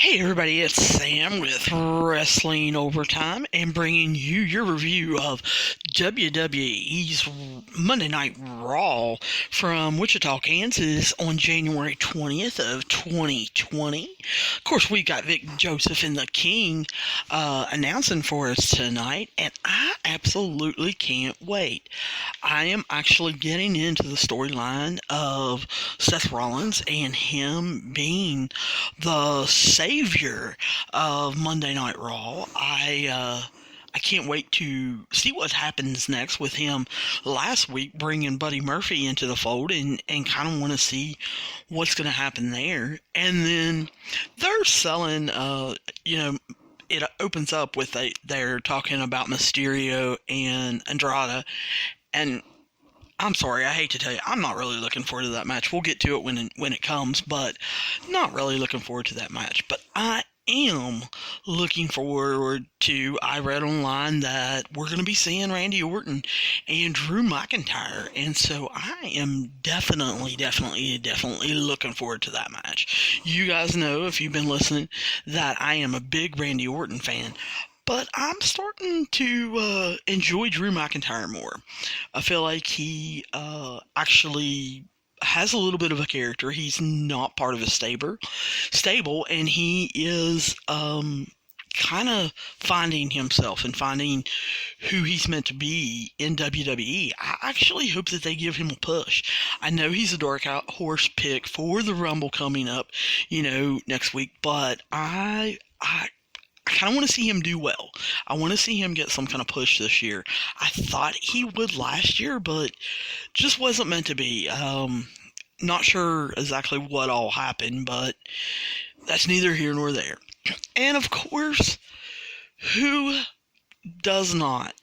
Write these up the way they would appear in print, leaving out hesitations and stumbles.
Hey everybody, it's Sam with Wrestling Overtime and bringing you your review of WWE's Monday Night Raw from Wichita, Kansas on January 20th of 2020. Of course, we got Vic Joseph and the King announcing for us tonight, and I absolutely can't wait. I am actually getting into the storyline of Seth Rollins and him being the savior of Monday Night Raw. I can't wait to see what happens next with him last week bringing Buddy Murphy into the fold and kind of want to see what's going to happen there. And then they're selling, it opens up with they're talking about Mysterio and Andrade. And I'm sorry, I hate to tell you, I'm not really looking forward to that match. We'll get to it when it comes, but not really looking forward to that match. But I am looking forward to, I read online that we're going to be seeing Randy Orton and Drew McIntyre, and so I am definitely looking forward to that match. You guys know, if you've been listening, that I am a big Randy Orton fan. But I'm starting to enjoy Drew McIntyre more. I feel like he actually has a little bit of a character. He's not part of a stable, and he is kind of finding himself and finding who he's meant to be in WWE. I actually hope that they give him a push. I know he's a dark horse pick for the Rumble coming up, next week, but I kind of want to see him do well. I want to see him get some kind of push this year. I thought he would last year, but just wasn't meant to be. Not sure exactly what all happened, but that's neither here nor there. And of course, who does not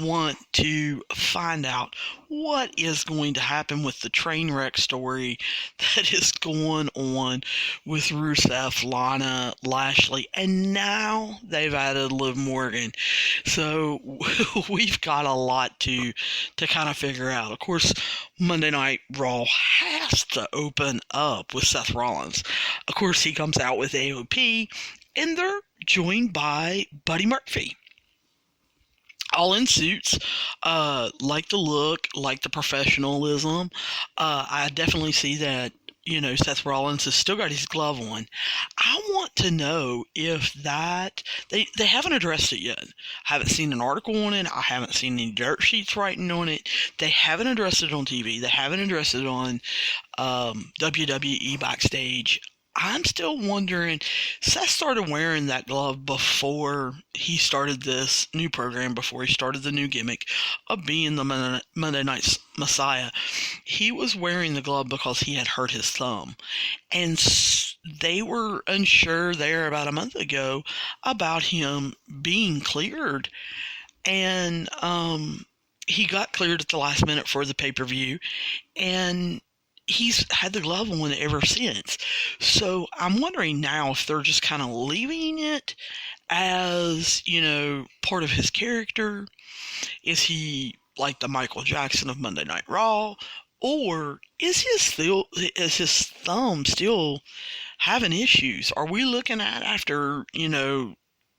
want to find out what is going to happen with the train wreck story that is going on with Rusev, Lana, Lashley, and now they've added Liv Morgan. So we've got a lot to kind of figure out. Of course, Monday Night Raw has to open up with Seth Rollins. Of course, he comes out with AOP, and they're joined by Buddy Murphy. All in suits, like the look, like the professionalism. I definitely see that, Seth Rollins has still got his glove on. I want to know if that, they haven't addressed it yet. I haven't seen an article on it. I haven't seen any dirt sheets writing on it. They haven't addressed it on TV. They haven't addressed it on WWE Backstage. I'm still wondering, Seth started wearing that glove before he started this new program, before he started the new gimmick of being the Monday Night Messiah. He was wearing the glove because he had hurt his thumb. And they were unsure there about a month ago about him being cleared. And he got cleared at the last minute for the pay-per-view. And he's had the glove on ever since. So I'm wondering now if they're just kind of leaving it as, part of his character. Is he like the Michael Jackson of Monday Night Raw? Or is his thumb still having issues? Are we looking at, after,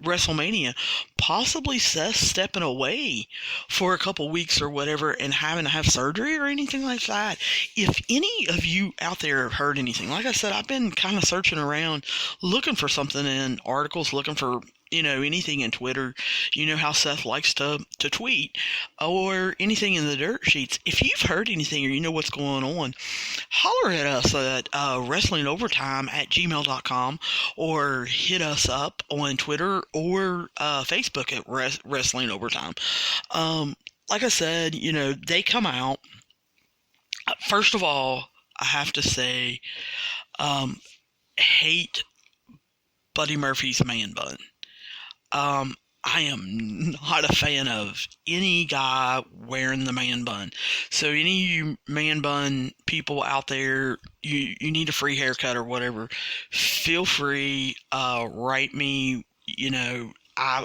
WrestleMania, possibly Seth stepping away for a couple weeks or whatever and having to have surgery or anything like that? If any of you out there have heard anything, like I said, I've been kind of searching around, looking for something in articles, looking for anything in Twitter. You know how Seth likes to tweet, or anything in the dirt sheets. If you've heard anything or you know what's going on, holler at us at wrestlingovertime@gmail.com, or hit us up on Twitter or Facebook at Wrestling Overtime. Like I said, they come out. First of all, I have to say, hate Buddy Murphy's man bun. I am not a fan of any guy wearing the man bun. So any of you man bun people out there, you need a free haircut or whatever, feel free, write me, I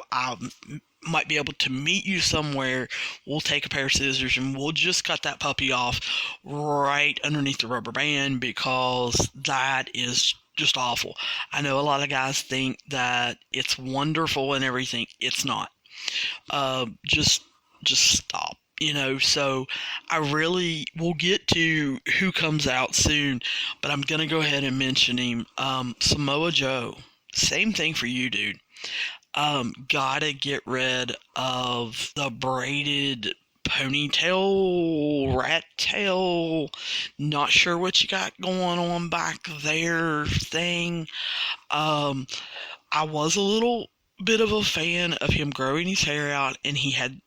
might be able to meet you somewhere. We'll take a pair of scissors and we'll just cut that puppy off right underneath the rubber band, because that is just awful. I know a lot of guys think that it's wonderful and everything. It's not. Just stop. So I really will get to who comes out soon, but I'm gonna go ahead and mention him. Samoa Joe. Same thing for you, dude. Gotta get rid of the braided ponytail, rat tail, not sure what you got going on back there thing. Um, I was a little bit of a fan of him growing his hair out, and he had,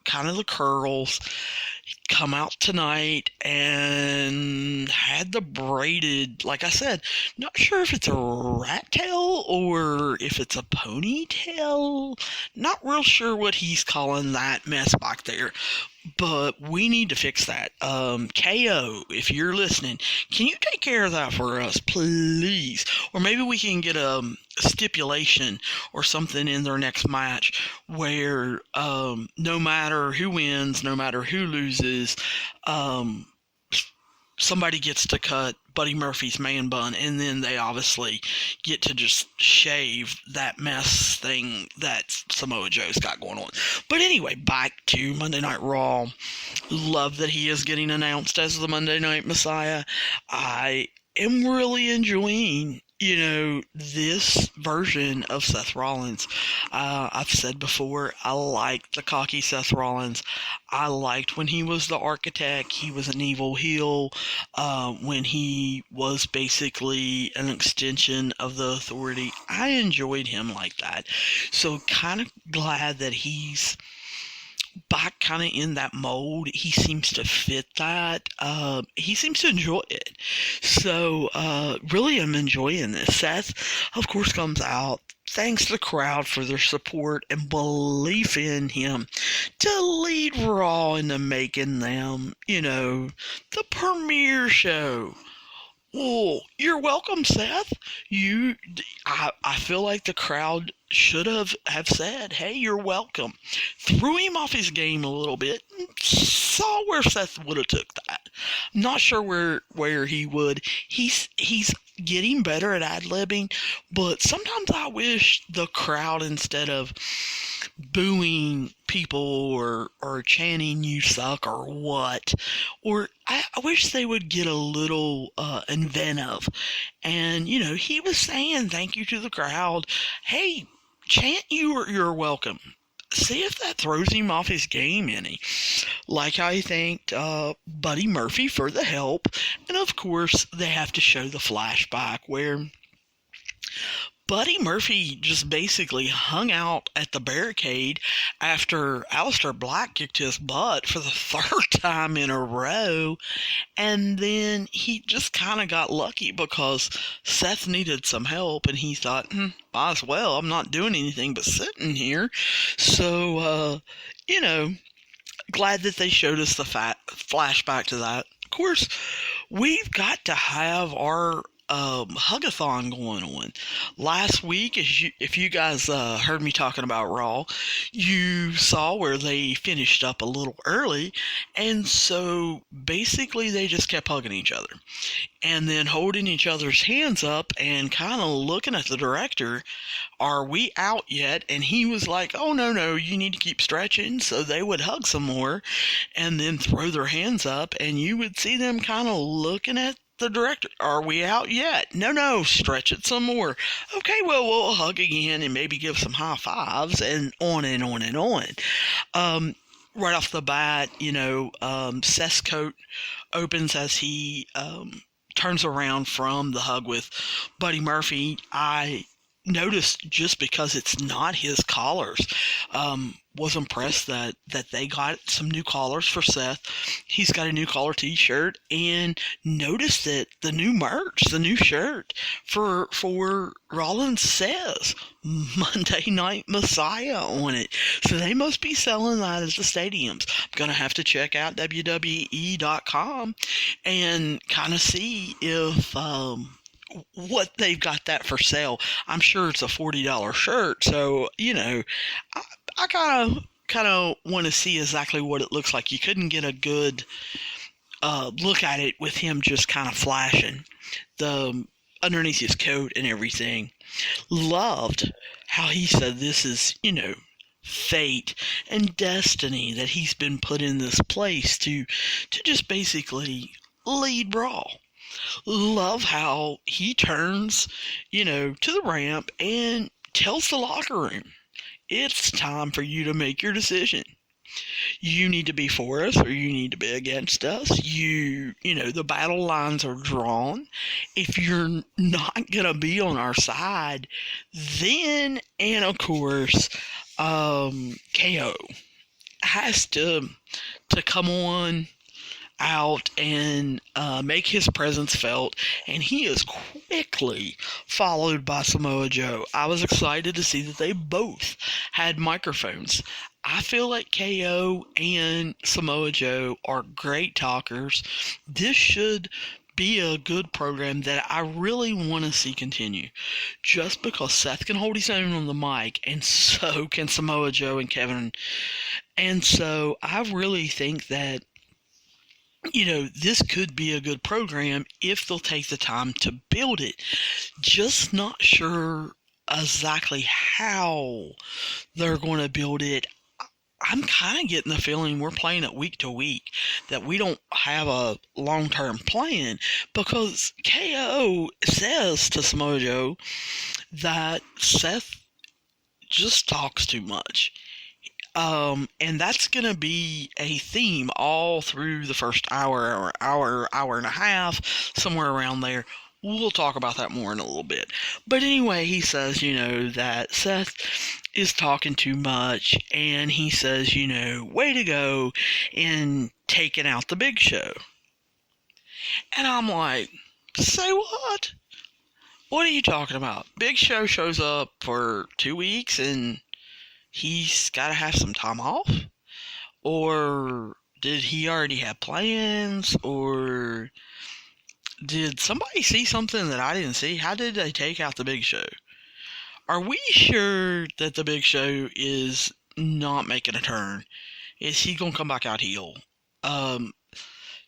kind of the curls. Come out tonight and had the braided, like I said, not sure if it's a rat tail or if it's a ponytail. Not real sure what he's calling that mess back there, but we need to fix that. KO, if you're listening, can you take care of that for us, please? Or maybe we can get a stipulation or something in their next match where no matter who wins, no matter who loses, somebody gets to cut Buddy Murphy's man bun, and then they obviously get to just shave that mess thing that Samoa Joe's got going on. But anyway, back to Monday Night Raw. Love that he is getting announced as the Monday Night Messiah. I am really enjoying this version of Seth Rollins. I've said before, I like the cocky Seth Rollins. I liked when he was the architect. He was an evil heel. When he was basically an extension of the authority, I enjoyed him like that. So kind of glad that he's back kind of in that mold. He seems to fit that. He seems to enjoy it. So, really am enjoying this. Seth, of course, comes out. Thanks to the crowd for their support and belief in him to lead Raw into making them, the premiere show. Well, you're welcome, Seth. I feel like the crowd should have said, hey, you're welcome. Threw him off his game a little bit. Saw where Seth would have took that. Not sure where he would. He's getting better at ad-libbing, but sometimes I wish the crowd, instead of booing people or chanting you suck or what, or I wish they would get a little inventive. And he was saying thank you to the crowd. Hey, chant you're welcome. See if that throws him off his game any. Like I thanked Buddy Murphy for the help, and of course they have to show the flashback where Buddy Murphy just basically hung out at the barricade after Aleister Black kicked his butt for the third time in a row. And then he just kind of got lucky because Seth needed some help, and he thought, might as well. I'm not doing anything but sitting here. So, glad that they showed us the flashback to that. Of course, we've got to have our Hugathon going on. Last week, if you guys heard me talking about Raw, you saw where they finished up a little early, and so basically they just kept hugging each other and then holding each other's hands up and kind of looking at the director, are we out yet? And he was like, oh no, you need to keep stretching. So they would hug some more and then throw their hands up, and you would see them kind of looking at the director, are we out yet? No, stretch it some more. Okay, well, we'll hug again and maybe give some high fives, and on and on and on. Right off the bat, Seth's coat opens as he turns around from the hug with Buddy Murphy. I noticed, just because it's not his collars, was impressed that they got some new collars for Seth. He's got a new collar t-shirt, and noticed that the new merch, the new shirt for Rollins says Monday Night Messiah on it. So they must be selling that at the stadiums. I'm going to have to check out WWE.com and kind of see if what they've got that for sale. I'm sure it's a $40 shirt, so I kind of want to see exactly what it looks like. You couldn't get a good look at it with him just kind of flashing. The underneath his coat and everything. Loved how he said this is, fate and destiny that he's been put in this place to just basically lead Raw. Love how he turns, to the ramp and tells the locker room, it's time for you to make your decision. You need to be for us or you need to be against us. The battle lines are drawn. If you're not going to be on our side, then, and of course, KO has to come on out and make his presence felt, and he is quickly followed by Samoa Joe. I was excited to see that they both had microphones. I feel like KO and Samoa Joe are great talkers. This should be a good program that I really want to see continue. Just because Seth can hold his own on the mic, and so can Samoa Joe and Kevin. And so I really think that this could be a good program if they'll take the time to build it. Just not sure exactly how they're going to build it. I'm kind of getting the feeling we're playing it week to week, that we don't have a long-term plan, because KO says to Samoa Joe that Seth just talks too much. And that's going to be a theme all through the first hour and a half, somewhere around there. We'll talk about that more in a little bit. But anyway, he says, that Seth is talking too much, and he says, way to go in taking out the Big Show. And I'm like, say what? What are you talking about? Big Show shows up for 2 weeks and he's got to have some time off? Or did he already have plans? Or did somebody see something that I didn't see? How did they take out the Big Show? Are we sure that the Big Show is not making a turn? Is he going to come back out heel?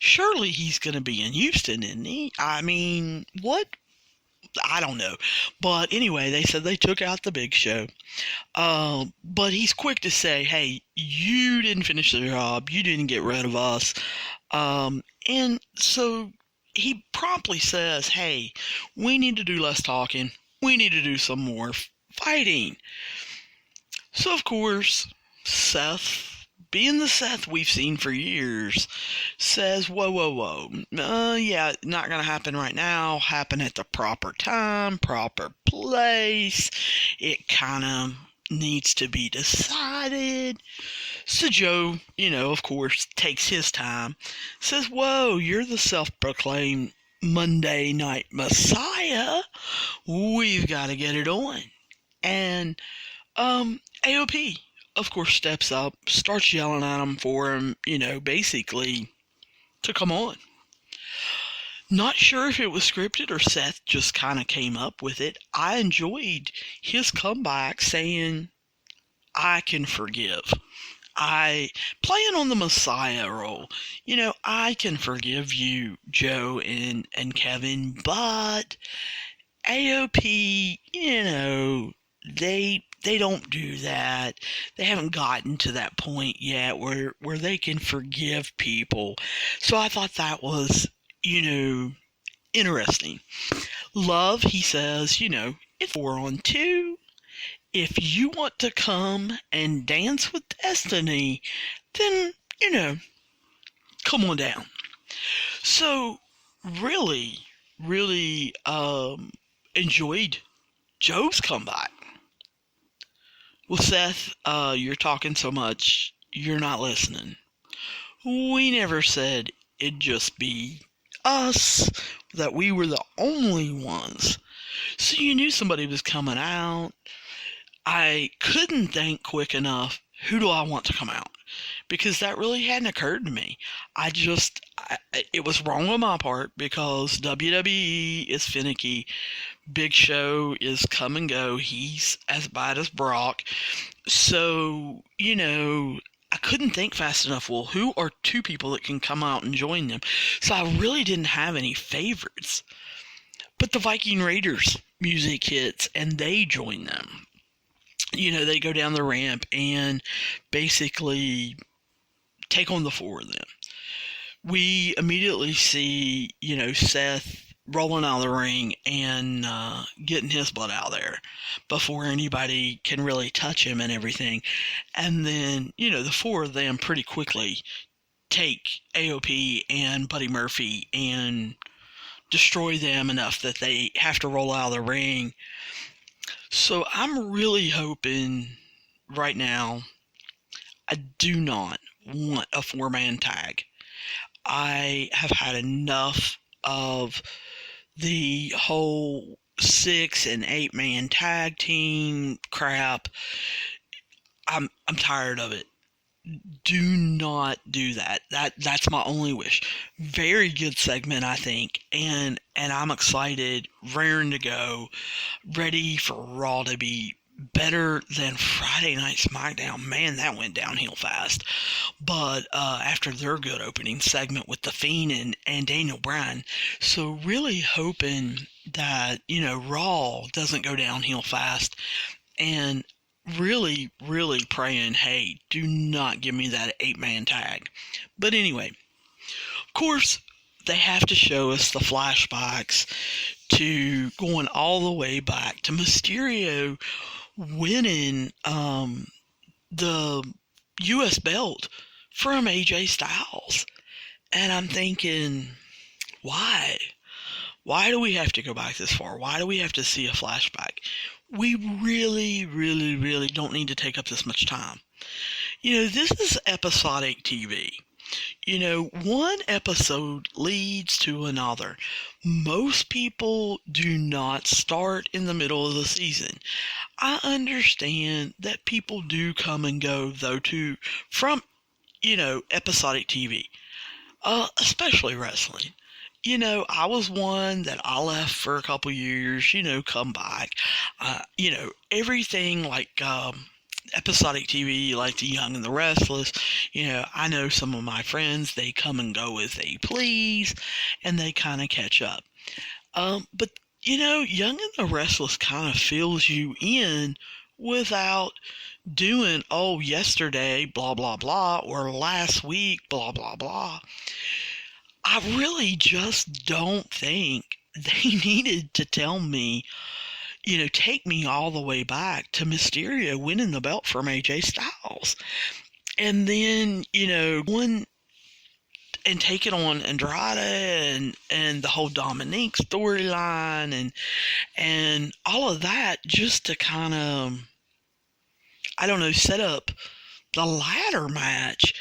Surely he's going to be in Houston, isn't he? I mean, what? I don't know. But anyway, they said they took out the Big Show. But he's quick to say, hey, you didn't finish the job. You didn't get rid of us. And so he promptly says, hey, we need to do less talking. We need to do some more fighting. So, of course, Seth, being the Seth we've seen for years, says, whoa. Yeah, not going to happen right now. Happen at the proper time, proper place. It kind of needs to be decided. So Joe, of course, takes his time. Says, whoa, you're the self-proclaimed Monday Night Messiah. We've got to get it on. And AOP, of course, steps up, starts yelling at him for him, basically to come on. Not sure if it was scripted or Seth just kind of came up with it. I enjoyed his comeback saying, I can forgive. Playing on the Messiah role, I can forgive you, Joe and Kevin, but AOP, they don't do that. They haven't gotten to that point yet where they can forgive people. So I thought that was, interesting. Love, he says, it's 4-on-2. If you want to come and dance with Destiny, then, come on down. So really enjoyed Joe's comeback. Well, Seth, you're talking so much, you're not listening. We never said it'd just be us, that we were the only ones. So you knew somebody was coming out. I couldn't think quick enough, who do I want to come out? Because that really hadn't occurred to me. It was wrong on my part, because WWE is finicky. Big Show is come and go. He's as bad as Brock. So, I couldn't think fast enough. Well, who are two people that can come out and join them? So I really didn't have any favorites. But the Viking Raiders music hits and they join them. They go down the ramp and basically take on the four of them. We immediately see, Seth rolling out of the ring and getting his butt out there before anybody can really touch him and everything. And then, the four of them pretty quickly take AOP and Buddy Murphy and destroy them enough that they have to roll out of the ring. So I'm really hoping right now, I do not want a four-man tag. I have had enough of the whole 6 and 8 man tag team crap. I'm tired of it. Do not do that. That's my only wish. Very good segment, I think, and I'm excited, raring to go, ready for Raw to be better than Friday Night SmackDown. Man, that went downhill fast. But after their good opening segment with The Fiend and Daniel Bryan, so really hoping that Raw doesn't go downhill fast, and really, really praying, hey, do not give me that 8-man tag. But anyway, of course, they have to show us the flashbacks to going all the way back to Mysterio winning the U.S. belt from AJ Styles. And I'm thinking, why? Why do we have to go back this far? Why do we have to see a flashback? We really, really, really don't need to take up this much time. This is episodic TV. One episode leads to another. Most people do not start in the middle of the season. I understand that people do come and go, though, too, from, episodic TV, especially wrestling. I was one that I left for a couple years, come back. Everything like episodic TV, like The Young and the Restless. I know some of my friends, they come and go as they please, and they kind of catch up. But, Young and the Restless kind of fills you in without doing, oh, yesterday, blah, blah, blah, or last week, blah, blah, blah. I really just don't think they needed to tell me, take me all the way back to Mysterio winning the belt from AJ Styles. And then, one and take it on Andrade and the whole Dominique storyline and all of that just to kind of, I don't know, set up the ladder match.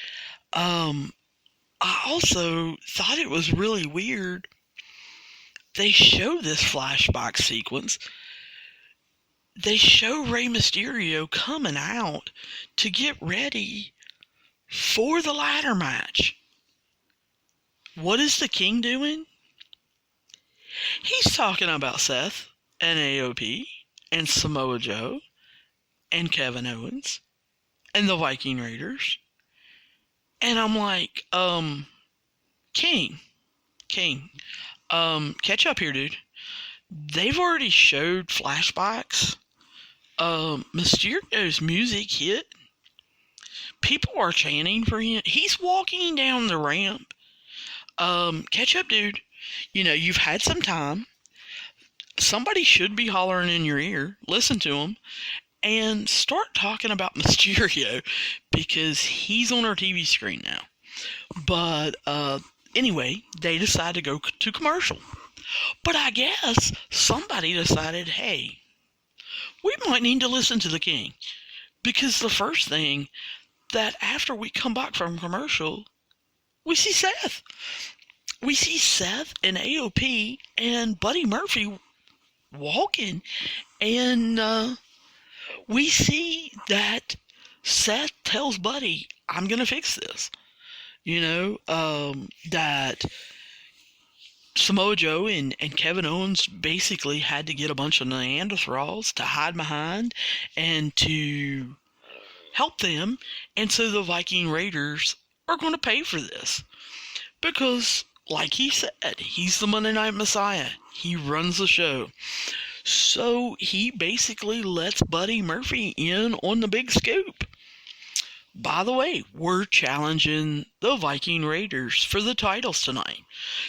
I also thought it was really weird. They show this flashback sequence. They show Rey Mysterio coming out to get ready for the ladder match. What is the King doing? He's talking about Seth and AOP and Samoa Joe and Kevin Owens and the Viking Raiders. And I'm like, King, catch up here, dude. They've already showed flashbacks. Mysterio's music hit. People are chanting for him. He's walking down the ramp. Catch up, dude. You've had some time. Somebody should be hollering in your ear. Listen to him. And start talking about Mysterio, because he's on our TV screen now. But anyway, they decide to go to commercial. But I guess somebody decided, hey, we might need to listen to the King. Because the first thing that after we come back from commercial, we see Seth. We see Seth and AOP and Buddy Murphy walking, and we see that Seth tells Buddy, I'm going to fix this. That Samoa Joe and Kevin Owens basically had to get a bunch of Neanderthals to hide behind and to help them. And so the Viking Raiders are going to pay for this. Because, like he said, he's the Monday Night Messiah. He runs the show. So he basically lets Buddy Murphy in on the big scoop. By the way, we're challenging the Viking Raiders for the titles tonight.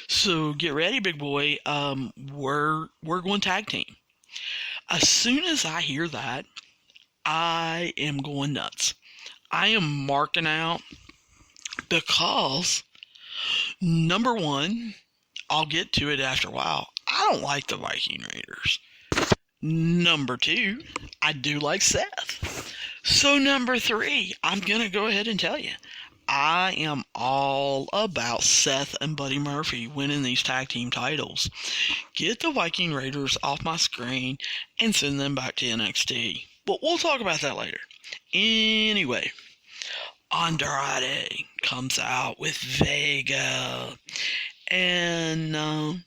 So get ready, big boy. We're going tag team. As soon as I hear that, I am going nuts. I am marking out because, number one, I'll get to it after a while. I don't like the Viking Raiders. Number two, I do like Seth. So number three, I'm going to go ahead and tell you, I am all about Seth and Buddy Murphy winning these tag team titles. Get the Viking Raiders off my screen and send them back to NXT. But we'll talk about that later. Anyway, Andrade comes out with Vega. And,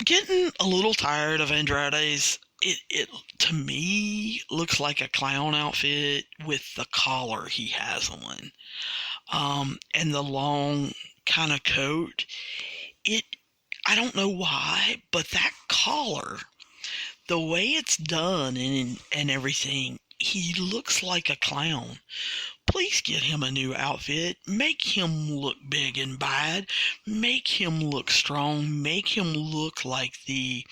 getting a little tired of Andrade's. It to me looks like a clown outfit with the collar he has on, and the long kind of coat. I don't know why, but that collar, the way it's done and everything, he looks like a clown. Please get him a new outfit. Make him look big and bad. Make him look strong. Make him look like the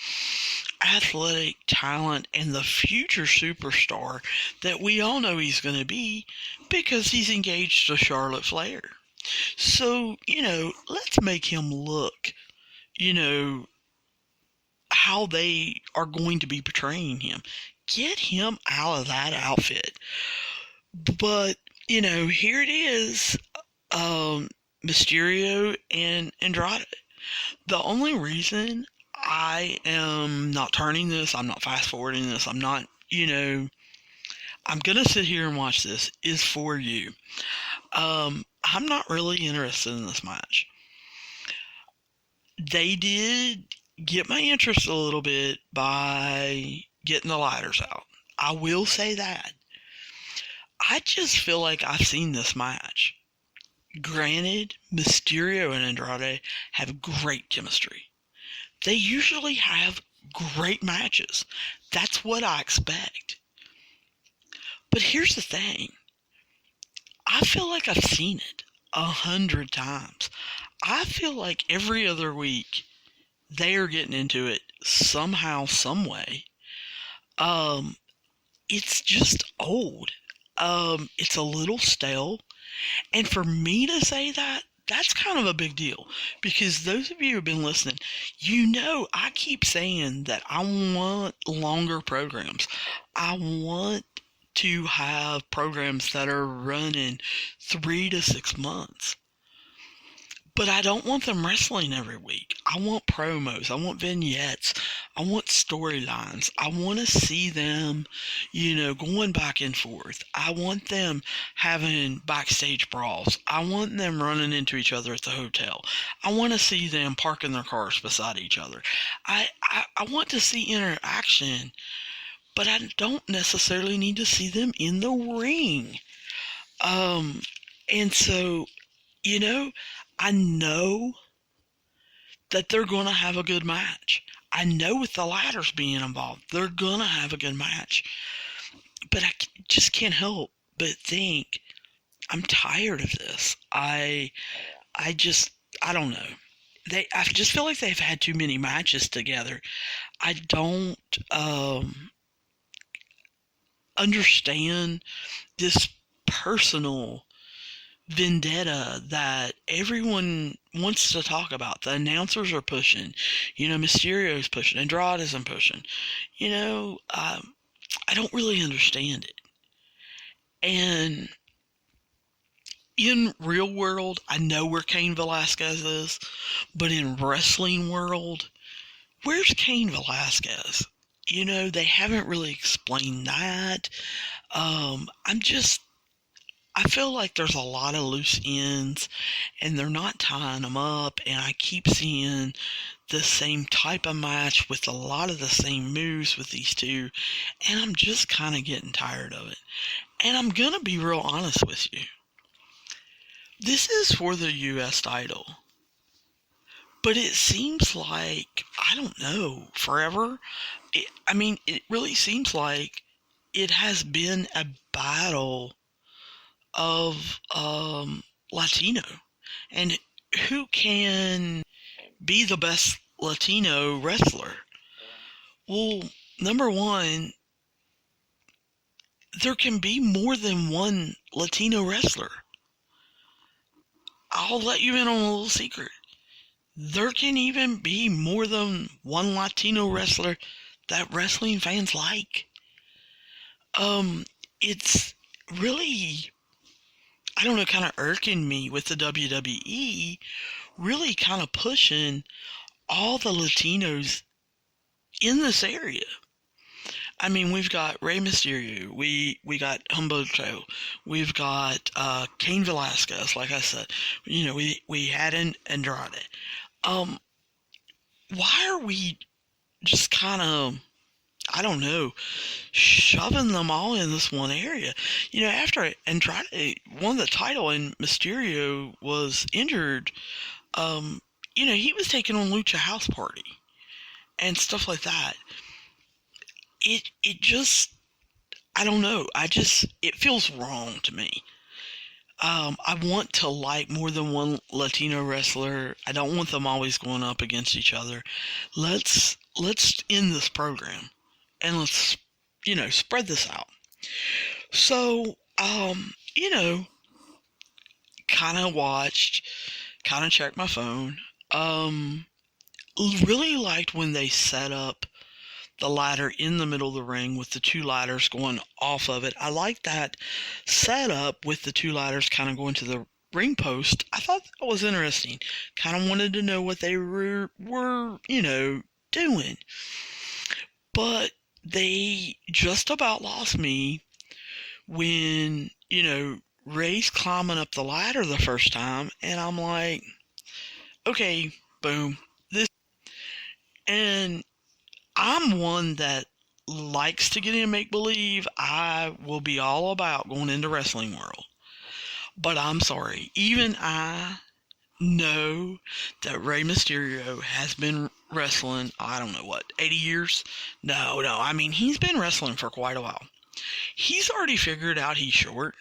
athletic talent and the future superstar that we all know he's going to be because he's engaged to Charlotte Flair. So, let's make him look, how they are going to be portraying him. Get him out of that outfit. But, here it is, Mysterio and Andrade. The only reason I am not turning this, I'm not fast forwarding this, I'm not, I'm going to sit here and watch this, is for you. I'm not really interested in this match. They did get my interest a little bit by getting the ladders out. I will say that. I just feel like I've seen this match. Granted, Mysterio and Andrade have great chemistry. They usually have great matches. That's what I expect. But here's the thing. I feel like I've seen it 100 times. I feel like every other week they are getting into it somehow, some way. It's just old. It's a little stale. And for me to say that, that's kind of a big deal. Because those of you who have been listening, I keep saying that I want longer programs. I want to have programs that are running 3 to 6 months. But I don't want them wrestling every week. I want promos. I want vignettes. I want storylines. I want to see them, going back and forth. I want them having backstage brawls. I want them running into each other at the hotel. I want to see them parking their cars beside each other. I want to see interaction, but I don't necessarily need to see them in the ring. And so, I know that they're going to have a good match. I know with the ladders being involved, they're going to have a good match. But I just can't help but think, I'm tired of this. I don't know. I just feel like they've had too many matches together. I don't understand this personal vendetta that everyone wants to talk about. The announcers are pushing. Mysterio's pushing. Andrade's pushing. I don't really understand it. And in real world, I know where Cain Velasquez is, but in wrestling world, where's Cain Velasquez? They haven't really explained that. I feel like there's a lot of loose ends and they're not tying them up, and I keep seeing the same type of match with a lot of the same moves with these two, and I'm just kind of getting tired of it. And I'm going to be real honest with you. This is for the U.S. title. But it seems like, I don't know, forever. It really seems like it has been a battle of Latino. And who can be the best Latino wrestler? Well, number one, there can be more than one Latino wrestler. I'll let you in on a little secret. There can even be more than one Latino wrestler that wrestling fans like. It's really, I don't know, kind of irking me with the WWE really kind of pushing all the Latinos in this area. I mean, we've got Rey Mysterio, we got Humberto, we've got Cain Velasquez, like I said. You know, we had Andrade. Why are we just kind of, I don't know, shoving them all in this one area? You know, after Andrade won the title and Mysterio was injured, you know, he was taking on Lucha House Party and stuff like that. It just, I don't know. It feels wrong to me. I want to like more than one Latino wrestler. I don't want them always going up against each other. Let's end this program and let's, you know, spread this out. So, you know, kind of watched, kind of checked my phone. Really liked when they set up the ladder in the middle of the ring with the two ladders going off of it. I like that setup with the two ladders kind of going to the ring post. I thought that was interesting. Kind of wanted to know what they were, you know, doing. But they just about lost me when, you know, Ray's climbing up the ladder the first time, and I'm like, okay, boom. And I'm one that likes to get in make-believe. I will be all about going into wrestling world. But I'm sorry. Even I know that Rey Mysterio has been wrestling, I don't know what, 80 years? No. I mean, he's been wrestling for quite a while. He's already figured out he's short.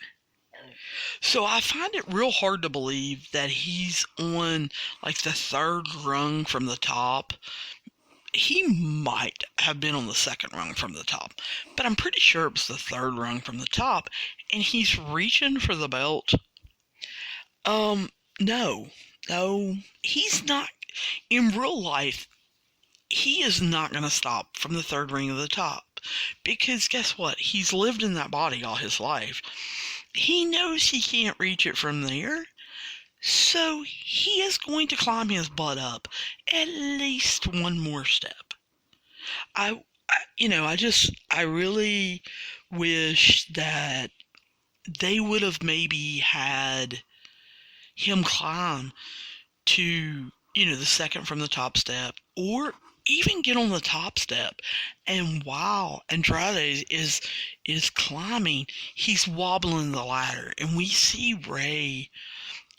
So I find it real hard to believe that he's on, like, the third rung from the top. He might have been on the second rung from the top, but I'm pretty sure it was the third rung from the top, and he's reaching for the belt. No, he's not. In real life, he is not going to stop from the third ring of the top, because guess what? He's lived in that body all his life. He knows he can't reach it from there. So he is going to climb his butt up at least one more step. I really wish that they would have maybe had him climb to, you know, the second from the top step, or even get on the top step, and while Andrade is climbing, he's wobbling the ladder, and we see Rey,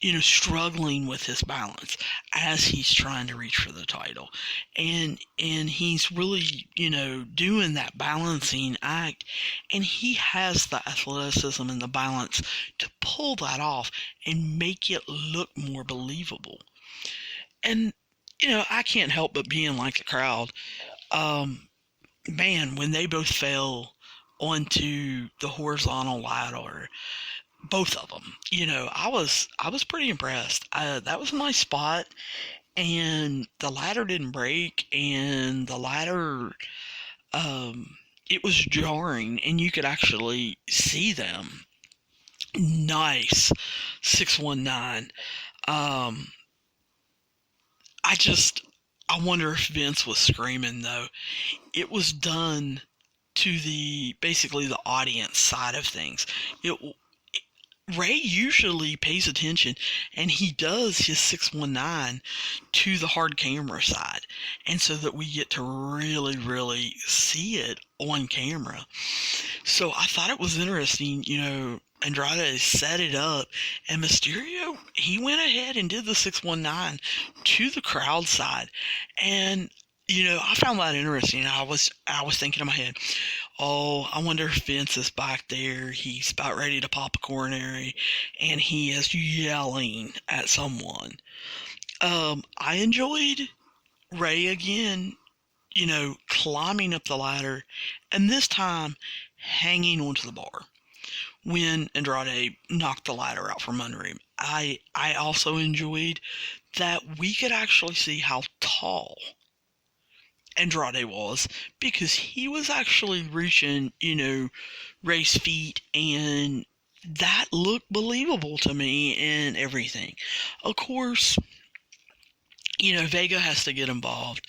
you know, struggling with his balance as he's trying to reach for the title. And he's really, you know, doing that balancing act, and he has the athleticism and the balance to pull that off and make it look more believable. And, you know, I can't help but being like the crowd. Man, when they both fell onto the horizontal ladder, both of them, you know, I was pretty impressed. That was my spot, and the ladder didn't break, and the ladder, it was jarring, and you could actually see them. Nice 619. I wonder if Vince was screaming, though. It was done to basically the audience side of things. Ray usually pays attention, and he does his 619 to the hard camera side, and so that we get to really, really see it on camera. So I thought it was interesting, you know, Andrade set it up, and Mysterio, he went ahead and did the 619 to the crowd side. And I found that interesting. I was thinking in my head, oh, I wonder if Vince is back there. He's about ready to pop a coronary, and he is yelling at someone. I enjoyed Ray again, climbing up the ladder, and this time hanging onto the bar when Andrade knocked the ladder out from under him. I also enjoyed that we could actually see how tall Andrade was, because he was actually reaching, Ray's feet, and that looked believable to me and everything. Of course, Vega has to get involved,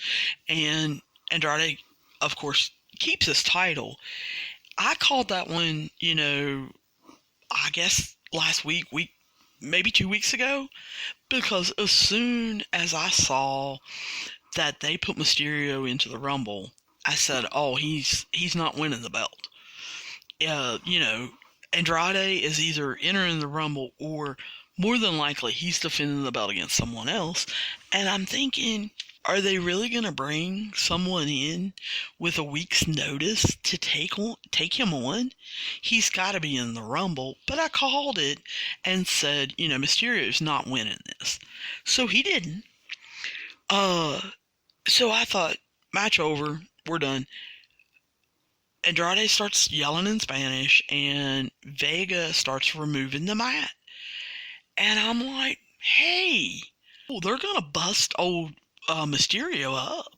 and Andrade, of course, keeps his title. I called that one, I guess last week, maybe 2 weeks ago, because as soon as I saw that they put Mysterio into the Rumble, I said, oh, he's not winning the belt. Andrade is either entering the Rumble, or more than likely he's defending the belt against someone else. And I'm thinking, are they really going to bring someone in with a week's notice to take him on? He's got to be in the Rumble. But I called it and said, Mysterio's not winning this. So he didn't. So I thought, match over, we're done. Andrade starts yelling in Spanish, and Vega starts removing the mat. And I'm like, hey, they're going to bust old Mysterio up.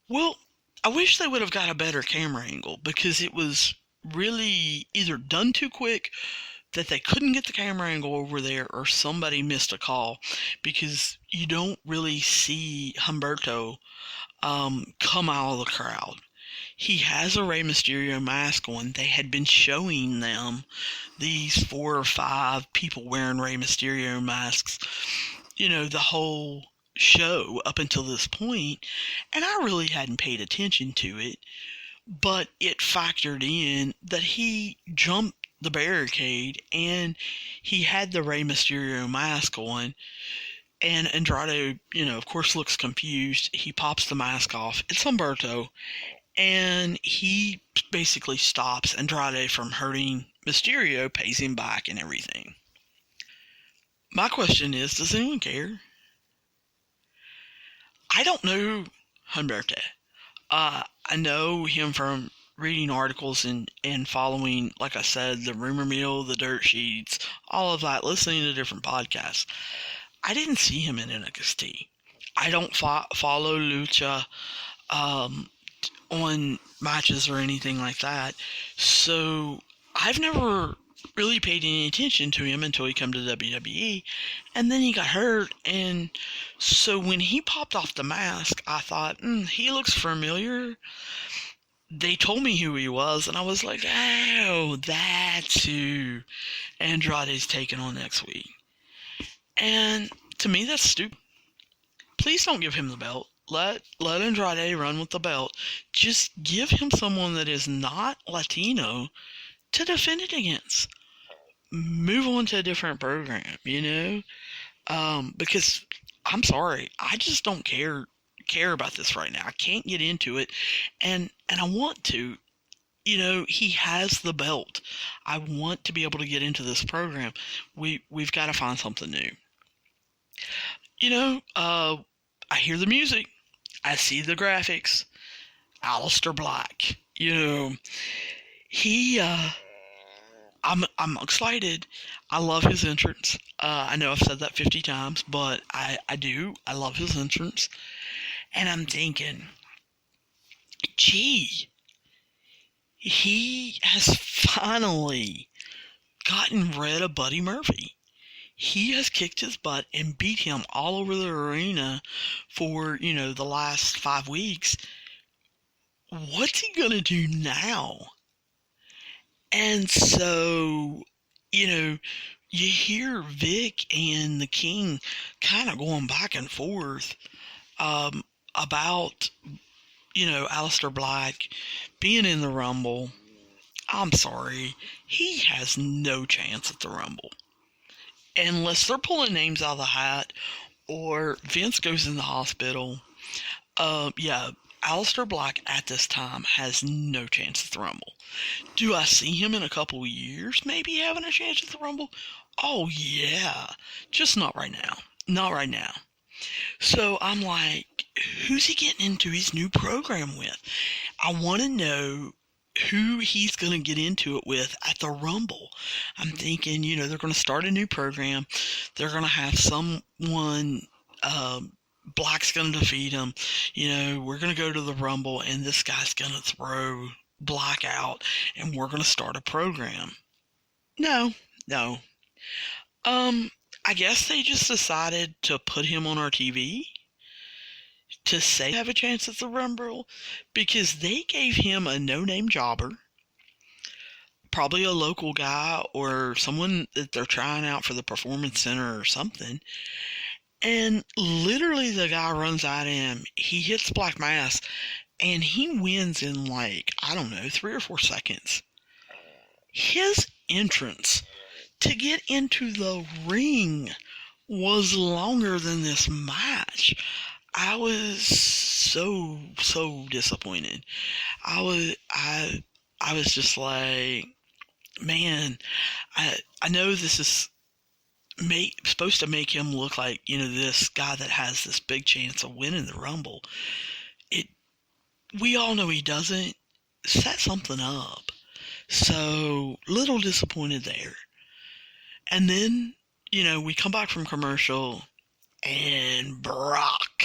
Well, I wish they would have got a better camera angle, because it was really either done too quick, that they couldn't get the camera angle over there, or somebody missed a call, because you don't really see Humberto come out of the crowd. He has a Rey Mysterio mask on. They had been showing them these 4 or 5 people wearing Rey Mysterio masks, the whole show up until this point, and I really hadn't paid attention to it, but it factored in that he jumped the barricade and he had the Rey Mysterio mask on. And Andrade, of course, looks confused. He pops the mask off. It's Humberto. And he basically stops Andrade from hurting Mysterio, pays him back and everything. My question is, does anyone care? I don't know Humberto. I know him from reading articles and following, like I said, the Rumor Mill, the Dirt Sheets, all of that, listening to different podcasts. I didn't see him in NXT. I don't follow Lucha on matches or anything like that, so I've never really paid any attention to him until he came to WWE, and then he got hurt, and so when he popped off the mask, I thought, he looks familiar. They told me who he was, and I was like, oh, that's who Andrade's taking on next week. And to me, that's stupid. Please don't give him the belt. Let Andrade run with the belt. Just give him someone that is not Latino to defend it against. Move on to a different program, because I'm sorry, I just don't care about this right now. I can't get into it, and I want to. He has the belt. I want to be able to get into this program. We've got to find something new. I hear the music. I see the graphics. Aleister Black. He, I'm excited. I love his entrance. I know I've said that 50 times, but I do. I love his entrance. And I'm thinking, gee, he has finally gotten rid of Buddy Murphy. He has kicked his butt and beat him all over the arena for, the last 5 weeks. What's he going to do now? And so, you hear Vic and the King kind of going back and forth about, Aleister Black being in the Rumble. I'm sorry, he has no chance at the Rumble. Unless they're pulling names out of the hat or Vince goes in the hospital. Yeah, Aleister Black at this time has no chance at the Rumble. Do I see him in a couple years maybe having a chance at the Rumble? Oh, yeah. Just not right now. Not right now. So I'm like, who's he getting into his new program with? I want to know who he's going to get into it with at the Rumble. I'm thinking, they're going to start a new program. They're going to have someone, Black's going to defeat him. We're going to go to the Rumble, and this guy's going to throw Black out, and we're going to start a program. No. I guess they just decided to put him on our TV to say have a chance at the Rumble because they gave him a no-name jobber, probably a local guy or someone that they're trying out for the Performance Center or something. And literally the guy runs at him, he hits Black Mass, and he wins in 3 or 4 seconds. His entrance to get into the ring was longer than this match. I was so disappointed. I was just like, man, I know this is supposed to make him look like, this guy that has this big chance of winning the Rumble. We all know he doesn't. Set something up. So, little disappointed there. And then, we come back from commercial, and Brock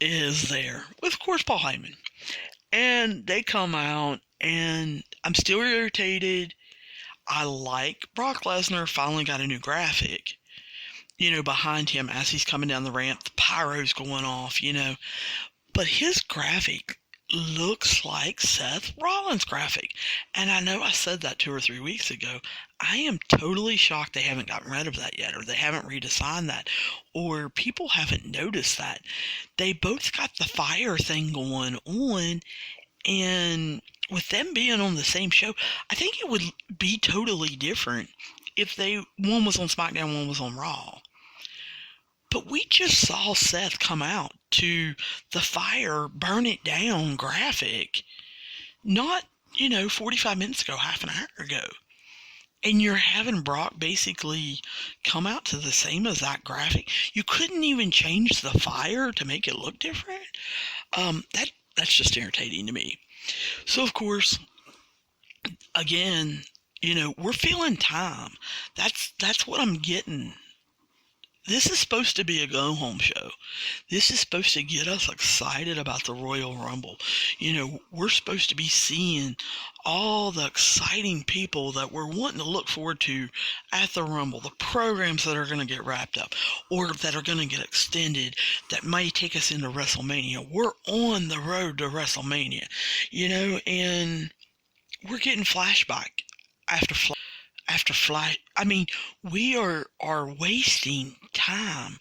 is there with, of course, Paul Heyman. And they come out, and I'm still irritated. I like Brock Lesnar finally got a new graphic, behind him as he's coming down the ramp. The pyro's going off, But his graphic looks like Seth Rollins' graphic. And I know I said that 2 or 3 weeks ago. I am totally shocked they haven't gotten rid of that yet, or they haven't redesigned that, or people haven't noticed that. They both got the fire thing going on, and with them being on the same show, I think it would be totally different if one was on SmackDown, one was on Raw. But we just saw Seth come out to the fire, burn it down graphic, not, 45 minutes ago, half an hour ago. And you're having Brock basically come out to the same exact graphic. You couldn't even change the fire to make it look different. That's just irritating to me. So, of course, again, we're feeling time. That's what I'm getting. This is supposed to be a go-home show. This is supposed to get us excited about the Royal Rumble. We're supposed to be seeing all the exciting people that we're wanting to look forward to at the Rumble, the programs that are going to get wrapped up or that are going to get extended that may take us into WrestleMania. We're on the road to WrestleMania, and we're getting flashback after flash. I mean, we are wasting time.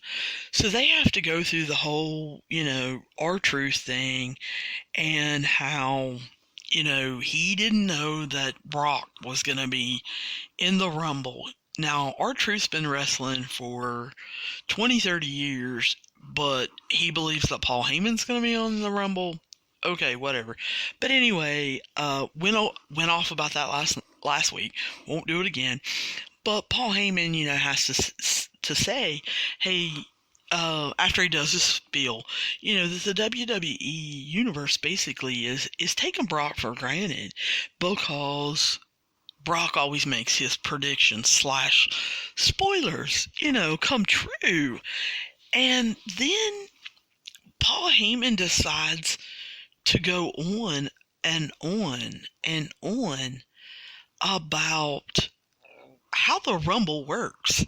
So they have to go through the whole, R-Truth thing and how, he didn't know that Brock was going to be in the Rumble. Now, R-Truth's been wrestling for 20, 30 years, but he believes that Paul Heyman's going to be on the Rumble. Okay, whatever. But anyway, went off about that last week. Won't do it again. But Paul Heyman, has to say, hey, after he does his spiel, that the WWE universe basically is taking Brock for granted because Brock always makes his predictions / spoilers, come true. And then Paul Heyman decides to go on and on and on about how the Rumble works.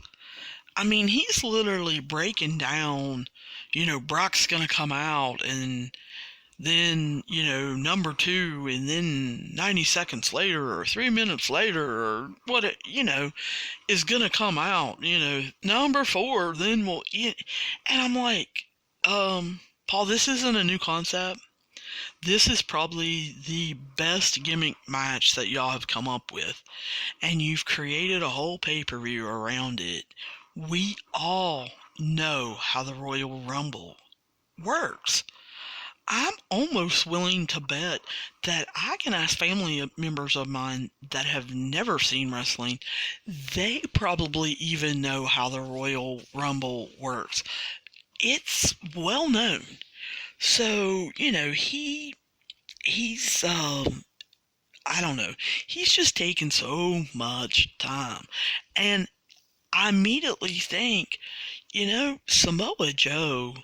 I mean, he's literally breaking down, Brock's going to come out and then, number 2 and then 90 seconds later or 3 minutes later or what, is going to come out, number 4, then and I'm like, Paul, this isn't a new concept. This is probably the best gimmick match that y'all have come up with, and you've created a whole pay-per-view around it. We all know how the Royal Rumble works. I'm almost willing to bet that I can ask family members of mine that have never seen wrestling. They probably even know how the Royal Rumble works. It's well known. So, he's I don't know. He's just taking so much time. And I immediately think, Samoa Joe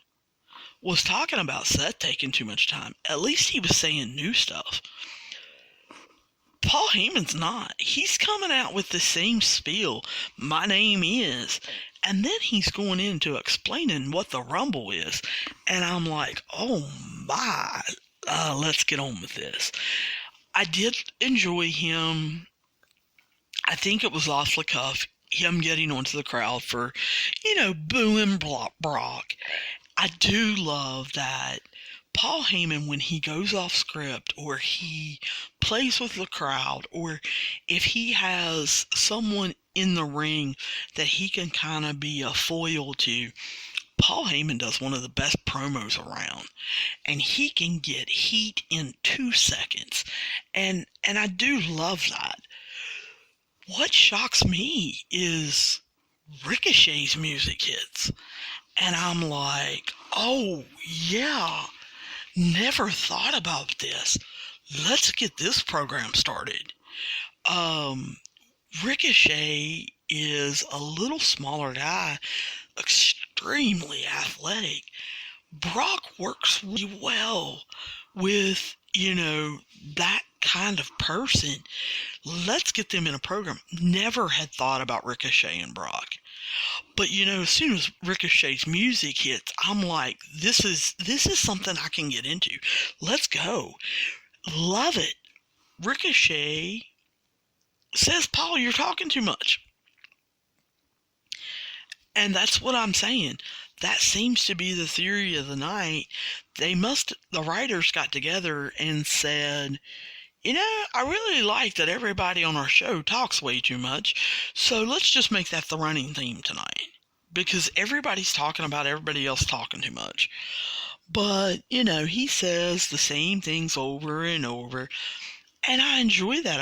was talking about Seth taking too much time. At least he was saying new stuff. Paul Heyman's not. He's coming out with the same spiel. My name is. And then he's going into explaining what the Rumble is. And I'm like, oh my, let's get on with this. I did enjoy him. I think it was off the cuff, him getting onto the crowd for, booing Brock. I do love that Paul Heyman, when he goes off script or he plays with the crowd, or if he has someone in the ring that he can kind of be a foil to, Paul Heyman does one of the best promos around, and he can get heat in 2 seconds, and I do love that. What shocks me is Ricochet's music hits, and I'm like, oh yeah, never thought about this. Let's get this program started. Ricochet is a little smaller guy, extremely athletic. Brock works really well with, that kind of person. Let's get them in a program. Never had thought about Ricochet and Brock. But, as soon as Ricochet's music hits, I'm like, this is something I can get into. Let's go. Love it. Ricochet says, Paul, you're talking too much. And that's what I'm saying. That seems to be the theory of the night. The writers got together and said, I really like that everybody on our show talks way too much, so let's just make that the running theme tonight. Because everybody's talking about everybody else talking too much. But, he says the same things over and over. And I enjoy that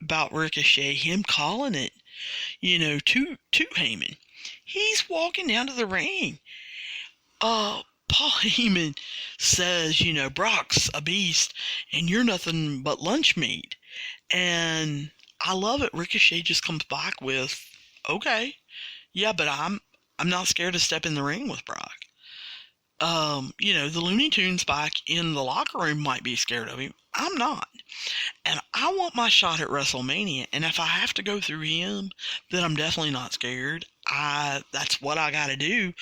about Ricochet, him calling it, to Heyman. He's walking down to the ring. Paul Heyman says, Brock's a beast and you're nothing but lunch meat. And I love it. Ricochet just comes back with, okay, yeah, but I'm not scared to step in the ring with Brock. The Looney Tunes back in the locker room might be scared of him. I'm not. And I want my shot at WrestleMania. And if I have to go through him, then I'm definitely not scared. That's what I got to do.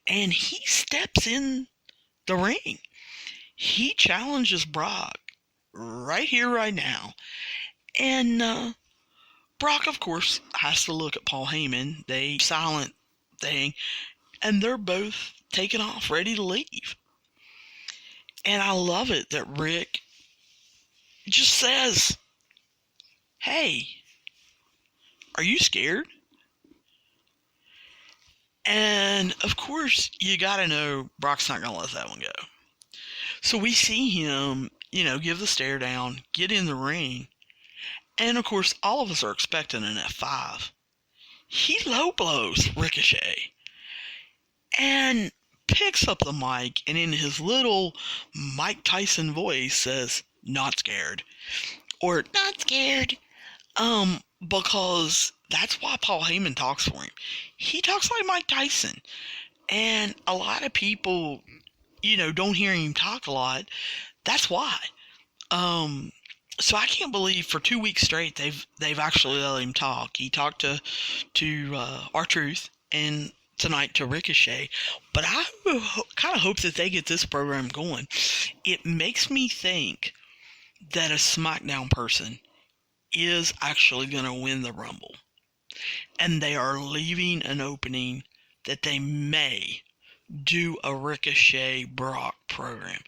And he steps in the ring. He challenges Brock right here, right now. And Brock, of course, has to look at Paul Heyman. They silent thing. And they're both taking off, ready to leave. And I love it that Rick just says, hey, are you scared? And, of course, you gotta know Brock's not gonna let that one go. So we see him, give the stare down, get in the ring, and, of course, all of us are expecting an F5. He low blows Ricochet and picks up the mic, and in his little Mike Tyson voice says, not scared. Or, not scared. Because that's why Paul Heyman talks for him. He talks like Mike Tyson. And a lot of people, don't hear him talk a lot. That's why. So I can't believe for 2 weeks straight they've actually let him talk. He talked to R-Truth and tonight to Ricochet. But I kind of hope that they get this program going. It makes me think that a SmackDown person is actually going to win the Rumble. And they are leaving an opening that they may do a Ricochet Brock program.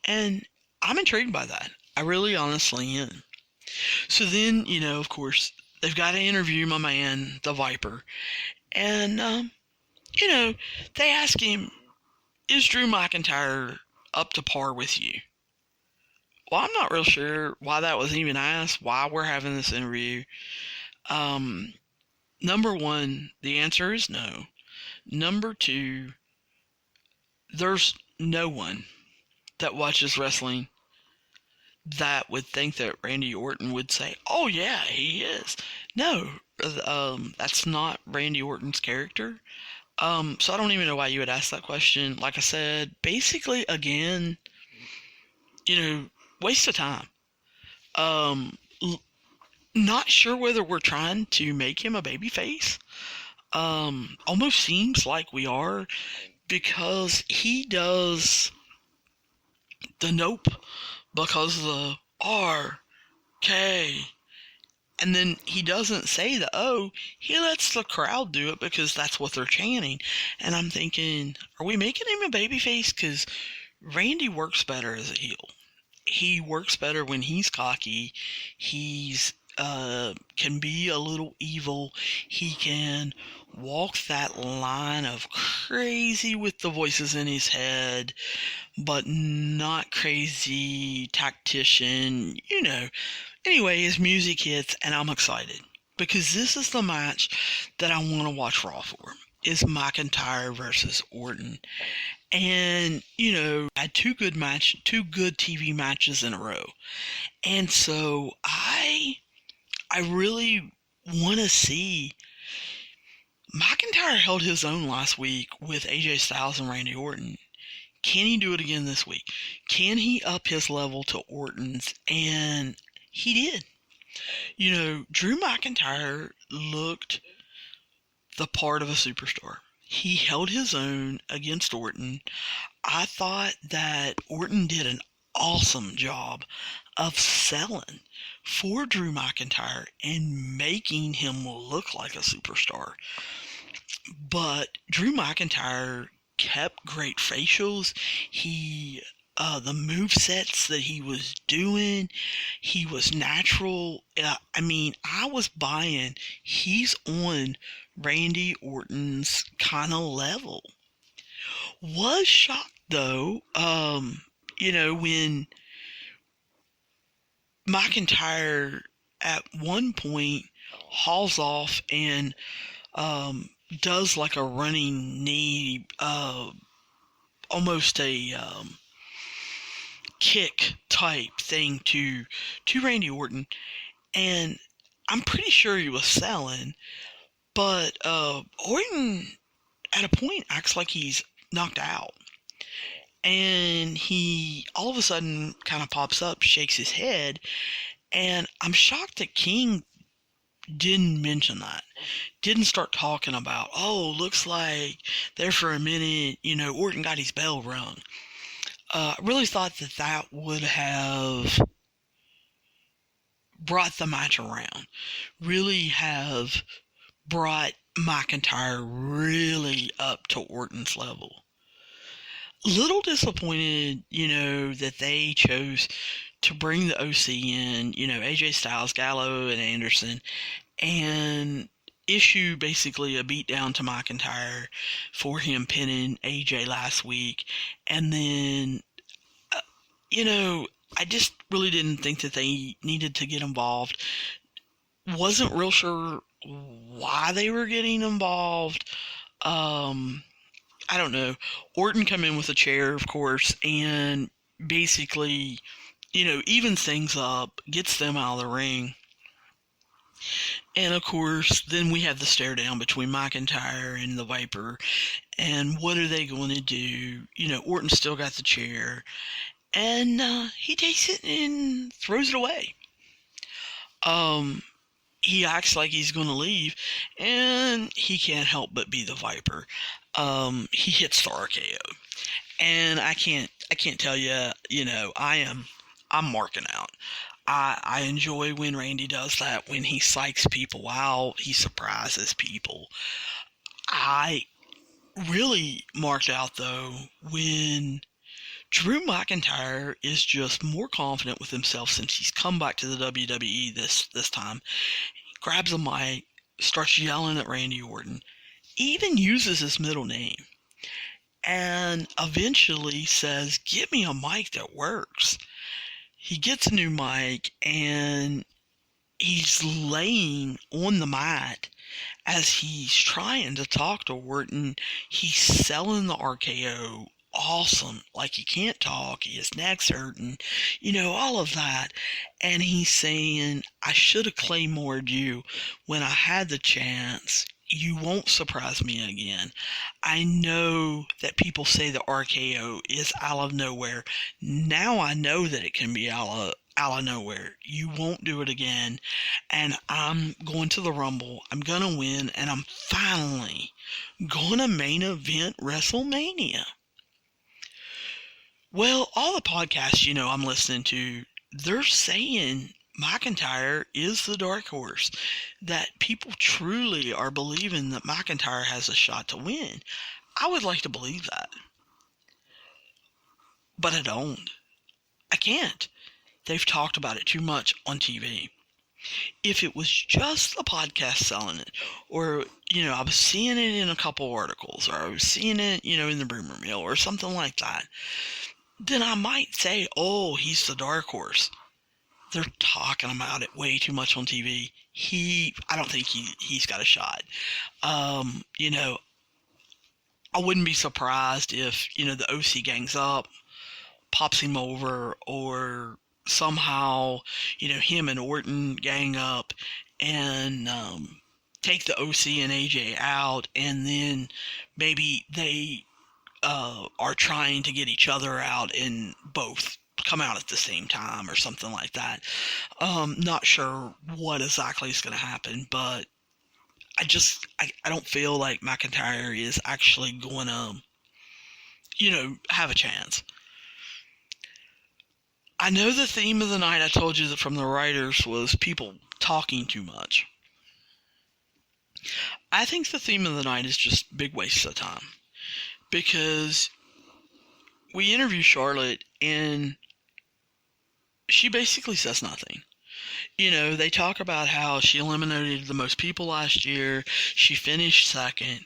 And I'm intrigued by that. I really honestly am. So then, of course, they've got to interview my man, the Viper. And, you know, they ask him, is Drew McIntyre up to par with you? Well, I'm not real sure why that was even asked, why we're having this interview. Number one, the answer is no. Number two, there's no one that watches wrestling that would think that Randy Orton would say, oh yeah, he is. No, that's not Randy Orton's character. So I don't even know why you would ask that question. Like I said, basically, again, waste of time. Not sure whether we're trying to make him a babyface. Almost seems like we are, because he does the nope, because of the R, K, and then he doesn't say the O. He lets the crowd do it because that's what they're chanting. And I'm thinking, are we making him a babyface? Because Randy works better as a heel. He works better when he's cocky. He's can be a little evil. He can walk that line of crazy with the voices in his head, but not crazy tactician, Anyway, his music hits, and I'm excited, because this is the match that I want to watch Raw for, is McIntyre versus Orton. And, had two good TV matches in a row. And so I really want to see. McIntyre held his own last week with AJ Styles and Randy Orton. Can he do it again this week? Can he up his level to Orton's? And he did. Drew McIntyre looked the part of a superstar. He held his own against Orton. I thought that Orton did an awesome job of selling for Drew McIntyre and making him look like a superstar. But Drew McIntyre kept great facials. The move sets that he was doing, he was natural. I was buying. He's on Randy Orton's kind of level. Was shocked though, when McIntyre at one point hauls off and does like a running knee, almost a kick type thing to Randy Orton, and I'm pretty sure he was selling, but Orton at a point acts like he's knocked out, and he all of a sudden kind of pops up, shakes his head, and I'm shocked that King didn't mention that. Didn't start talking about, oh, looks like there for a minute, Orton got his bell rung. I really thought that would have brought the match around. Really have brought McIntyre really up to Orton's level. Little disappointed, that they chose to bring the OC in, AJ Styles, Gallo, and Anderson, and issue basically a beatdown to McIntyre for him pinning AJ last week. And then, I just really didn't think that they needed to get involved. Wasn't real sure why they were getting involved. I don't know. Orton come in with a chair, of course, and basically, evens things up, gets them out of the ring. And of course, then we have the stare down between McIntyre and the Viper. And what are they going to do? Orton still got the chair. And he takes it and throws it away. He acts like he's going to leave. And he can't help but be the Viper. He hits the RKO. And I can't tell you, I'm marking out. I enjoy when Randy does that, when he psychs people out, he surprises people. I really marked out, though, when Drew McIntyre is just more confident with himself since he's come back to the WWE this time. He grabs a mic, starts yelling at Randy Orton, even uses his middle name, and eventually says, "Get me a mic that works." He gets a new mic, and he's laying on the mat as he's trying to talk to Orton. He's selling the RKO awesome, like he can't talk, his neck's hurting, all of that. And he's saying, "I should have claymored you when I had the chance. You won't surprise me again. I know that people say the RKO is out of nowhere. Now I know that it can be out of nowhere. You won't do it again. And I'm going to the Rumble. I'm going to win. And I'm finally going to main event WrestleMania." Well, all the podcasts, I'm listening to, they're saying McIntyre is the dark horse, that people truly are believing that McIntyre has a shot to win. I would like to believe that, but I don't. I can't. They've talked about it too much on TV. If it was just the podcast selling it, or, I was seeing it in a couple articles, or I was seeing it, in the rumor mill, or something like that, then I might say, "Oh, he's the dark horse." They're talking about it way too much on TV. I don't think he's got a shot. I wouldn't be surprised if, the OC gangs up, pops him over, or somehow, him and Orton gang up and take the OC and AJ out, and then maybe they are trying to get each other out and both come out at the same time or something like that. Not sure what exactly is going to happen, but I don't feel like McIntyre is actually going to, have a chance. I know the theme of the night, I told you that from the writers, was people talking too much. I think the theme of the night is just big waste of time. Because we interview Charlotte, and she basically says nothing. They talk about how she eliminated the most people last year. She finished second.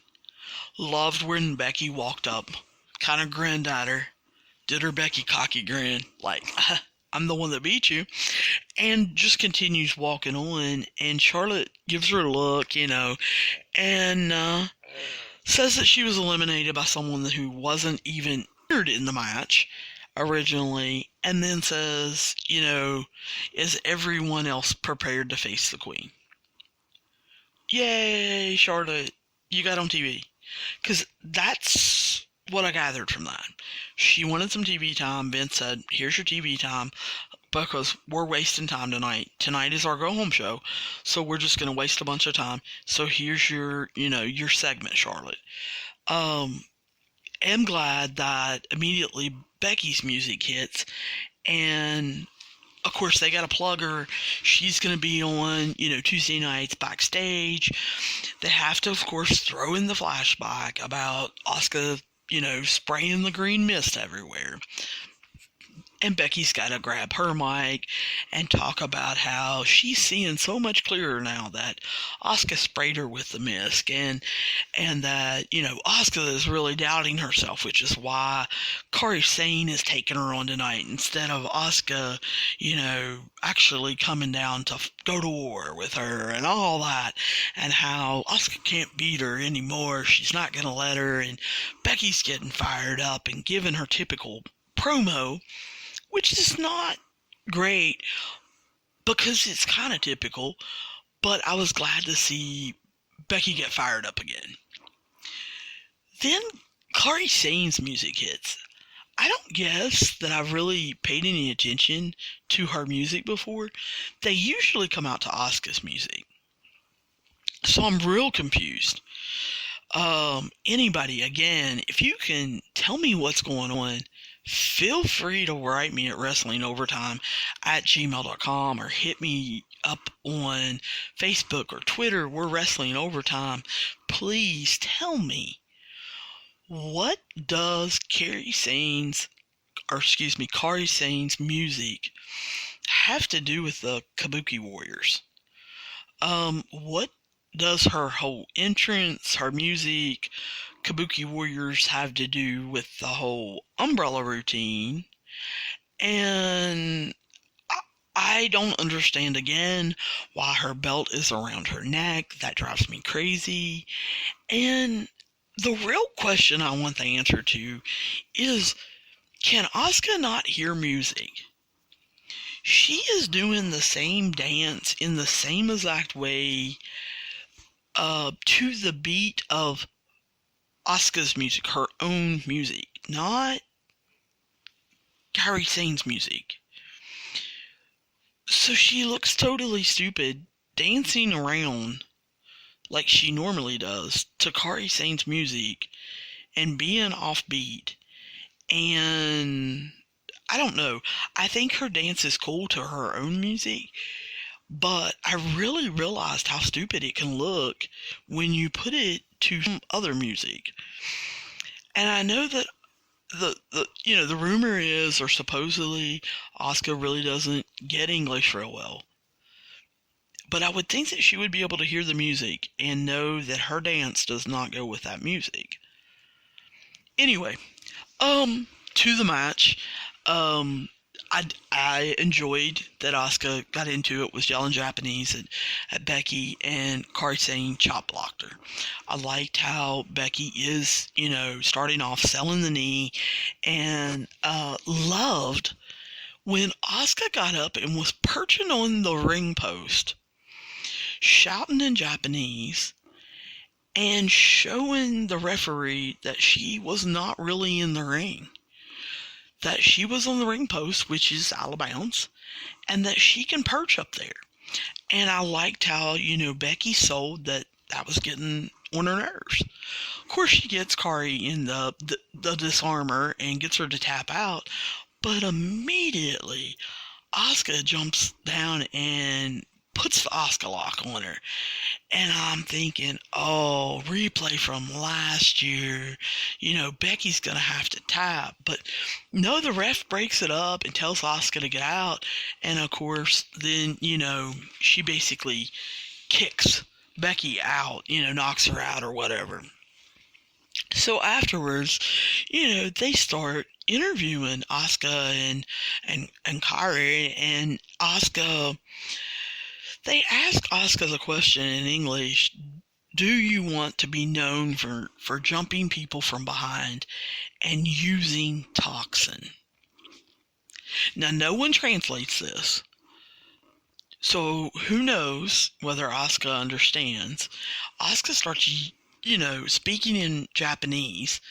Loved when Becky walked up, kind of grinned at her, did her Becky cocky grin, like, "I'm the one that beat you," and just continues walking on. And Charlotte gives her a look, and says that she was eliminated by someone who wasn't even entered in the match originally, and then says, "Is everyone else prepared to face the Queen?" Yay, Charlotte, you got on TV. Because that's what I gathered from that. She wanted some TV time. Vince said, "Here's your TV time, because we're wasting time tonight. Tonight is our go-home show, so we're just going to waste a bunch of time. So here's your segment, Charlotte." I'm glad that immediately Becky's music hits, and of course they got to plug her. She's going to be on, Tuesday nights backstage. They have to, of course, throw in the flashback about Asuka, spraying the green mist everywhere. And Becky's got to grab her mic and talk about how she's seeing so much clearer now that Asuka sprayed her with the mist, and that, Asuka is really doubting herself, which is why Kairi Sane is taking her on tonight instead of Asuka, actually coming down to go to war with her and all that, and how Asuka can't beat her anymore. She's not going to let her, and Becky's getting fired up and giving her typical promo, which is not great because it's kind of typical, but I was glad to see Becky get fired up again. Then Kairi Sane's music hits. I don't guess that I've really paid any attention to her music before. They usually come out to Asuka's music, so I'm real confused. Anybody, again, if you can tell me what's going on, feel free to write me at wrestlingovertime@gmail.com, or hit me up on Facebook or Twitter. We're Wrestling Overtime. Please tell me, what does Kairi Sane's Kairi Sane's music have to do with the Kabuki Warriors? What does her whole entrance, her music, Kabuki Warriors have to do with the whole umbrella routine? And I don't understand again why her belt is around her neck. That drives me crazy. And the real question I want the answer to is, can Asuka not hear music? She is doing the same dance in the same exact way to the beat of Asuka's music, her own music, not Kairi Sane's music. So she looks totally stupid dancing around like she normally does to Kairi Sane's music and being offbeat. And I don't know. I think her dance is cool to her own music, but I really realized how stupid it can look when you put it to some other music. And I know that the rumor is, or supposedly, Asuka really doesn't get English real well. But I would think that she would be able to hear the music and know that her dance does not go with that music. Anyway, to the match. I enjoyed that Asuka got into it, was yelling Japanese at Becky, and Kairi Sane chop blocked her. I liked how Becky is, starting off selling the knee, and loved when Asuka got up and was perching on the ring post, shouting in Japanese, and showing the referee that she was not really in the ring. That she was on the ring post, which is out of bounds, and that she can perch up there. And I liked how, Becky sold that was getting on her nerves. Of course, she gets Kairi in the disarmer and gets her to tap out, but immediately Asuka jumps down and puts the Asuka lock on her. And I'm thinking, oh, replay from last year, Becky's going to have to tap. But no, the ref breaks it up and tells Asuka to get out. And of course, then, she basically kicks Becky out, knocks her out or whatever. So afterwards, they start interviewing Asuka and Kairi, and Asuka. They ask Asuka the question in English, do you want to be known for jumping people from behind and using toxin? Now, no one translates this, so who knows whether Asuka understands. Asuka starts, speaking in Japanese.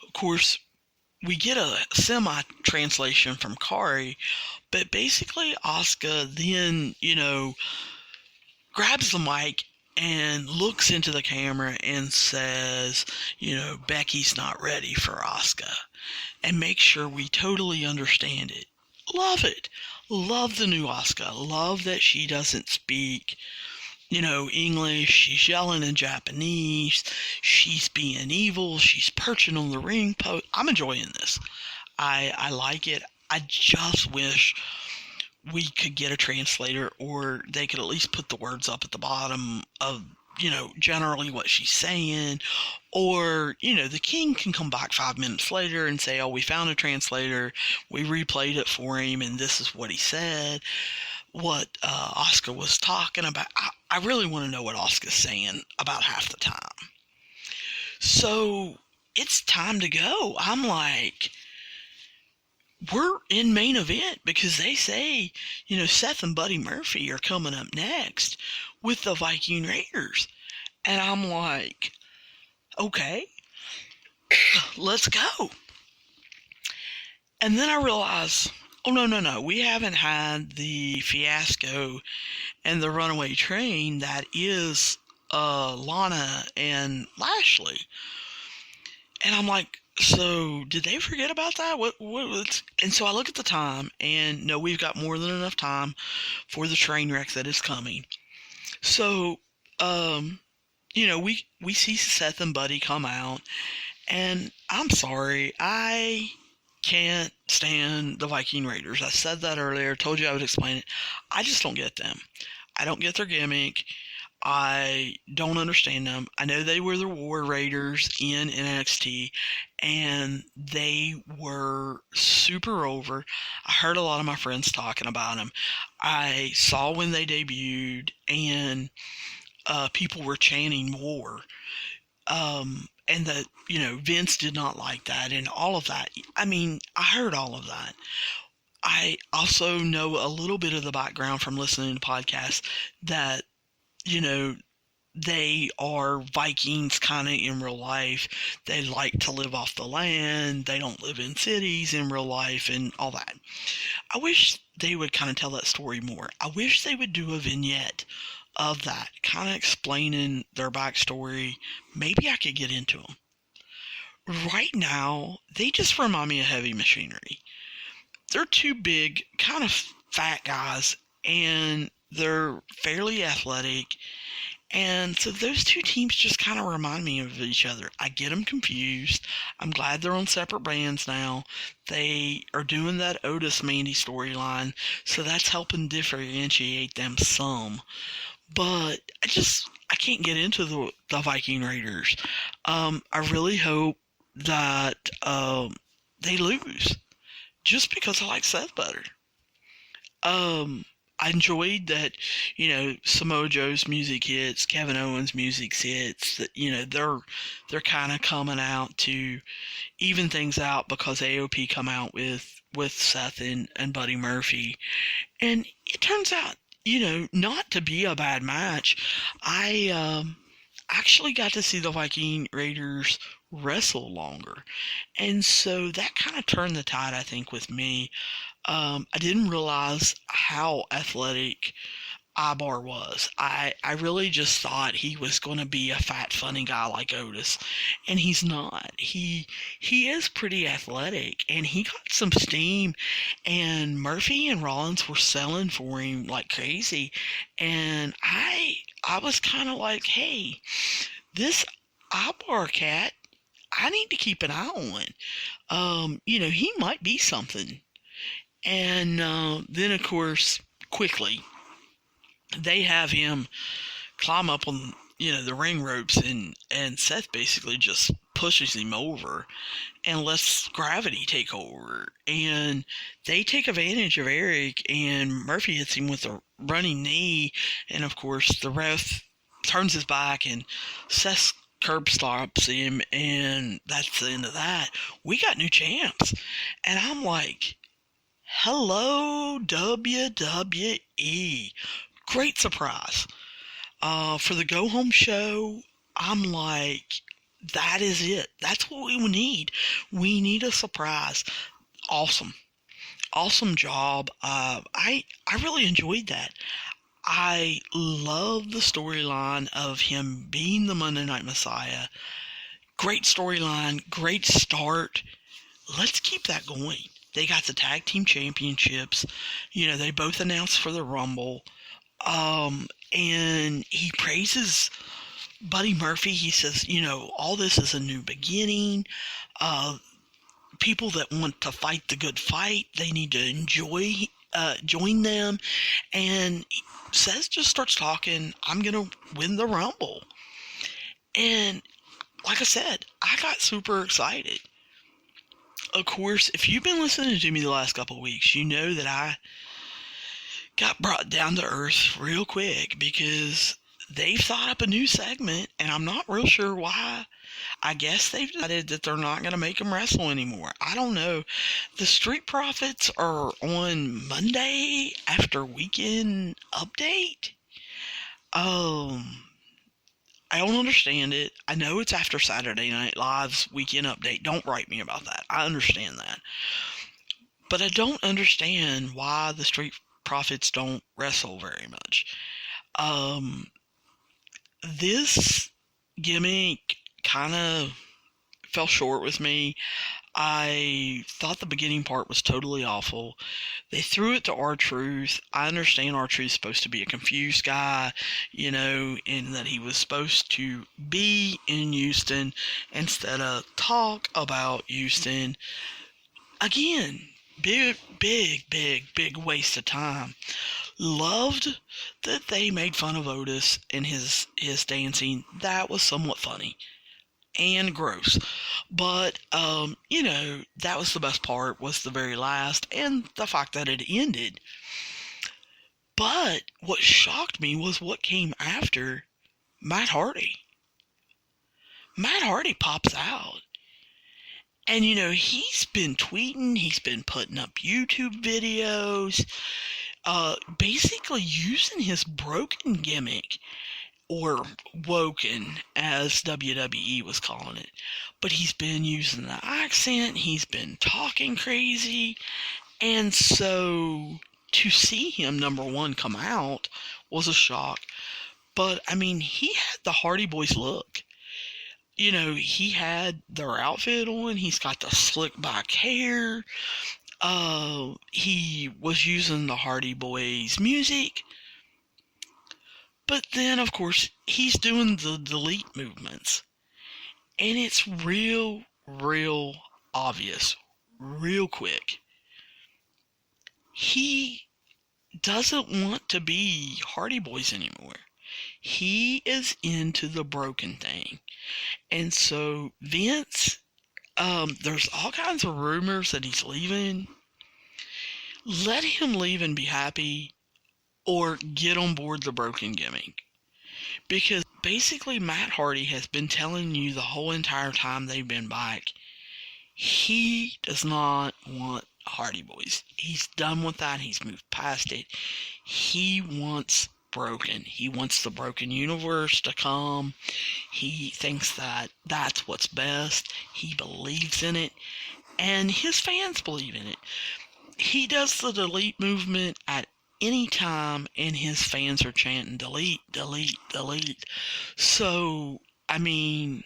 Of course, we get a semi-translation from Kairi, but basically Asuka then, grabs the mic and looks into the camera and says, Becky's not ready for Asuka, and make sure we totally understand it. Love it. Love the new Asuka. Love that she doesn't speak, English. She's yelling in Japanese. She's being evil. She's perching on the ring post. I'm enjoying this. I like it. I just wish we could get a translator, or they could at least put the words up at the bottom of, generally what she's saying. Or, the king can come back 5 minutes later and say, oh, we found a translator. We replayed it for him, and this is what he said. What Asuka was talking about. I really want to know what Asuka's saying about half the time. So it's time to go. I'm like, we're in main event, because they say, Seth and Buddy Murphy are coming up next with the Viking Raiders. And I'm like, okay, let's go. And then I realize, oh, no, we haven't had the fiasco and the runaway train that is Lana and Lashley. And I'm like, so did they forget about that? And so I look at the time, and no, we've got more than enough time for the train wreck that is coming. So, we see Seth and Buddy come out, and I'm sorry, I can't stand the Viking Raiders. I said that earlier, told you I would explain it. I just don't get them. I don't get their gimmick. I don't understand them. I know they were the War Raiders in NXT, and they were super over. I heard a lot of my friends talking about them. I saw when they debuted, and people were chanting war. And that, Vince did not like that and all of that. I mean, I heard all of that. I also know a little bit of the background from listening to podcasts that, they are Vikings kind of in real life. They like to live off the land. They don't live in cities in real life and all that. I wish they would kind of tell that story more. I wish they would do a vignette of that, kind of explaining their backstory. Maybe I could get into them. Right now, they just remind me of Heavy Machinery. They're two big, kind of fat guys, and they're fairly athletic. And so those two teams just kind of remind me of each other. I get them confused. I'm glad they're on separate brands now. They are doing that Otis Mandy storyline, so that's helping differentiate them some. But I can't get into the Viking Raiders. I really hope that they lose, just because I like Seth better. I enjoyed that, Samoa Joe's music hits, Kevin Owens' music hits, that, they're kind of coming out to even things out because AOP come out with Seth and Buddy Murphy. And it turns out, not to be a bad match. I actually got to see the Viking Raiders wrestle longer. And so that kind of turned the tide, I think, with me. I didn't realize how athletic Ibar was. I really just thought he was going to be a fat, funny guy like Otis, and he's not. He is pretty athletic, and he got some steam, and Murphy and Rollins were selling for him like crazy, and I was kind of like, hey, this Ibar cat, I need to keep an eye on. He might be something. And then, of course, quickly, they have him climb up on, the ring ropes, and Seth basically just pushes him over and lets gravity take over. And they take advantage of Eric, and Murphy hits him with a running knee. And, of course, the ref turns his back, and Seth curb stops him, and that's the end of that. We got new champs. And I'm like, hello, WWE. Great surprise. For the go-home show, I'm like, that is it. That's what we need. We need a surprise. Awesome. Awesome job. I really enjoyed that. I love the storyline of him being the Monday Night Messiah. Great storyline. Great start. Let's keep that going. They got the tag team championships. They both announced for the Rumble. And he praises Buddy Murphy. He says, all this is a new beginning. People that want to fight the good fight, they need to join them. And Seth just starts talking, I'm going to win the Rumble. And like I said, I got super excited. Of course, if you've been listening to me the last couple of weeks, you know that I got brought down to earth real quick because they've thought up a new segment, and I'm not real sure why. I guess they've decided that they're not going to make them wrestle anymore. I don't know. The Street Profits are on Monday after Weekend Update. I don't understand it. I know it's after Saturday Night Live's Weekend Update. Don't write me about that. I understand that. But I don't understand why the Street Profits don't wrestle very much. This gimmick kind of fell short with me. I thought the beginning part was totally awful. They threw it to R-Truth. I understand R-Truth's supposed to be a confused guy, and that he was supposed to be in Houston instead of talk about Houston. Again, big waste of time. Loved that they made fun of Otis and his dancing. That was somewhat funny and gross. But that was the best part, was the very last, and the fact that it ended. But what shocked me was what came after Matt Hardy. Matt Hardy pops out. And he's been tweeting, he's been putting up YouTube videos, basically using his broken gimmick, or woken, as WWE was calling it. But he's been using the accent, he's been talking crazy, and so to see him, number one, come out was a shock. But, I mean, he had the Hardy Boys look. He had their outfit on, he's got the slick back hair, he was using the Hardy Boys music. But then, of course, he's doing the delete movements. And it's real obvious, real quick. He doesn't want to be Hardy Boys anymore. He is into the broken thing. And so Vince, there's all kinds of rumors that he's leaving. Let him leave and be happy, or get on board the broken gimmick. Because basically Matt Hardy has been telling you the whole entire time they've been back, he does not want Hardy Boys. He's done with that. He's moved past it. He wants broken. He wants the broken universe to come. He thinks that that's what's best. He believes in it. And his fans believe in it. He does the delete movement at any time, and his fans are chanting, delete, delete, delete. So, I mean,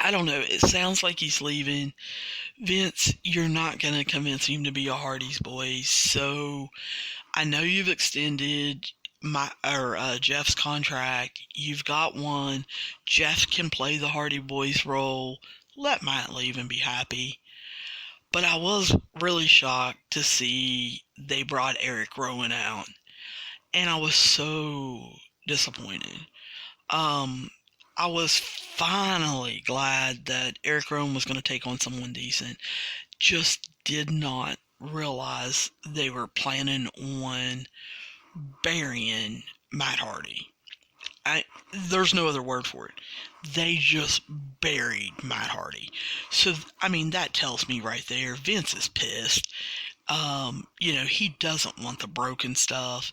I don't know. It sounds like he's leaving. Vince, you're not going to convince him to be a Hardy's boy. So, I know you've extended Jeff's contract. You've got one. Jeff can play the Hardy Boys role. Let Matt leave and be happy. But I was really shocked to see they brought Eric Rowan out. And I was so disappointed. I was finally glad that Eric Rowan was going to take on someone decent. Just did not realize they were planning on burying Matt Hardy. There's no other word for it. They just buried Matt Hardy. So, I mean, that tells me right there, Vince is pissed. He doesn't want the broken stuff.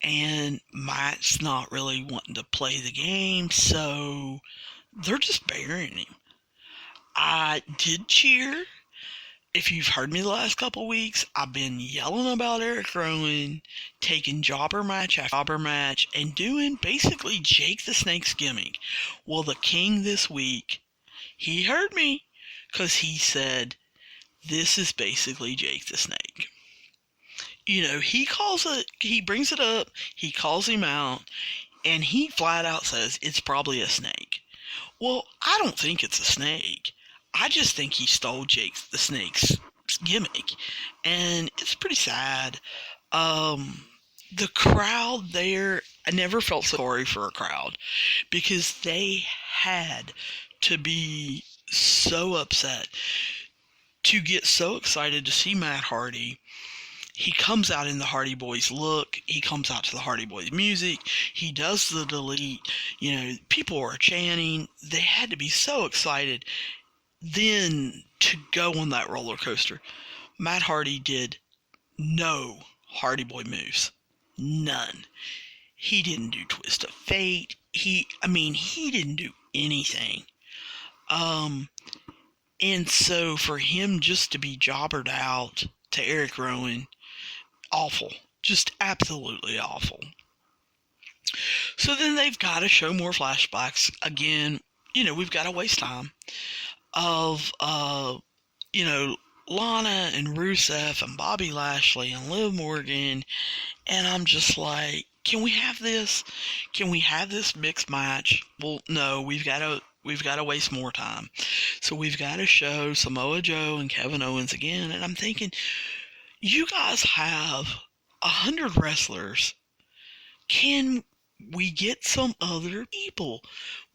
And Matt's not really wanting to play the game, so they're just burying him. I did cheer. If you've heard me the last couple weeks, I've been yelling about Eric Rowan taking jobber match after jobber match and doing basically Jake the Snake's gimmick. Well, the King this week, he heard me, because he said, this is basically Jake the Snake. He brings it up, he calls him out, and he flat out says it's probably a snake. Well, I don't think it's a snake. I just think he stole Jake the Snake's gimmick, and it's pretty sad. The crowd there, I never felt sorry for a crowd, because they had to be so upset to get so excited to see Matt Hardy. He comes out in the Hardy Boys look. He comes out to the Hardy Boys music. He does the delete. People are chanting. They had to be so excited. Then to go on that roller coaster, Matt Hardy did no Hardy Boy moves. None. He didn't do Twist of Fate. He didn't do anything. And so for him just to be jobbered out to Eric Rowan, awful. Just absolutely awful. So then they've got to show more flashbacks. Again, we've got to waste time. Of, Lana and Rusev and Bobby Lashley and Liv Morgan. And I'm just like, can we have this? Can we have this mixed match? Well, no, we've got to We've got to waste more time. So we've got to show Samoa Joe and Kevin Owens again. And I'm thinking, you guys have 100 wrestlers. Can we get some other people?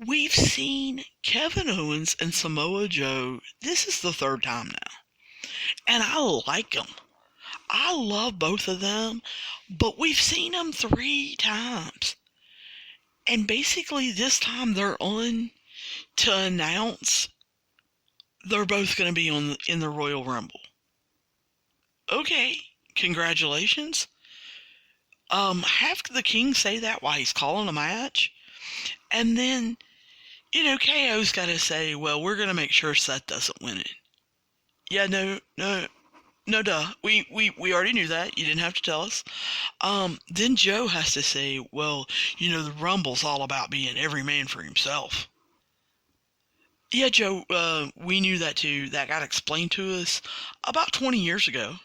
We've seen Kevin Owens and Samoa Joe. This is the third time now. And I like them. I love both of them. But we've seen them 3 times. And basically this time they're on to announce they're both going to be in the Royal Rumble. Okay, congratulations. Have the King say that while he's calling a match. And then, KO's got to say, well, we're going to make sure Seth doesn't win it. Yeah, no, duh. We already knew that. You didn't have to tell us. Then Joe has to say, well, the Rumble's all about being every man for himself. Yeah, Joe, we knew that too. That got explained to us about 20 years ago.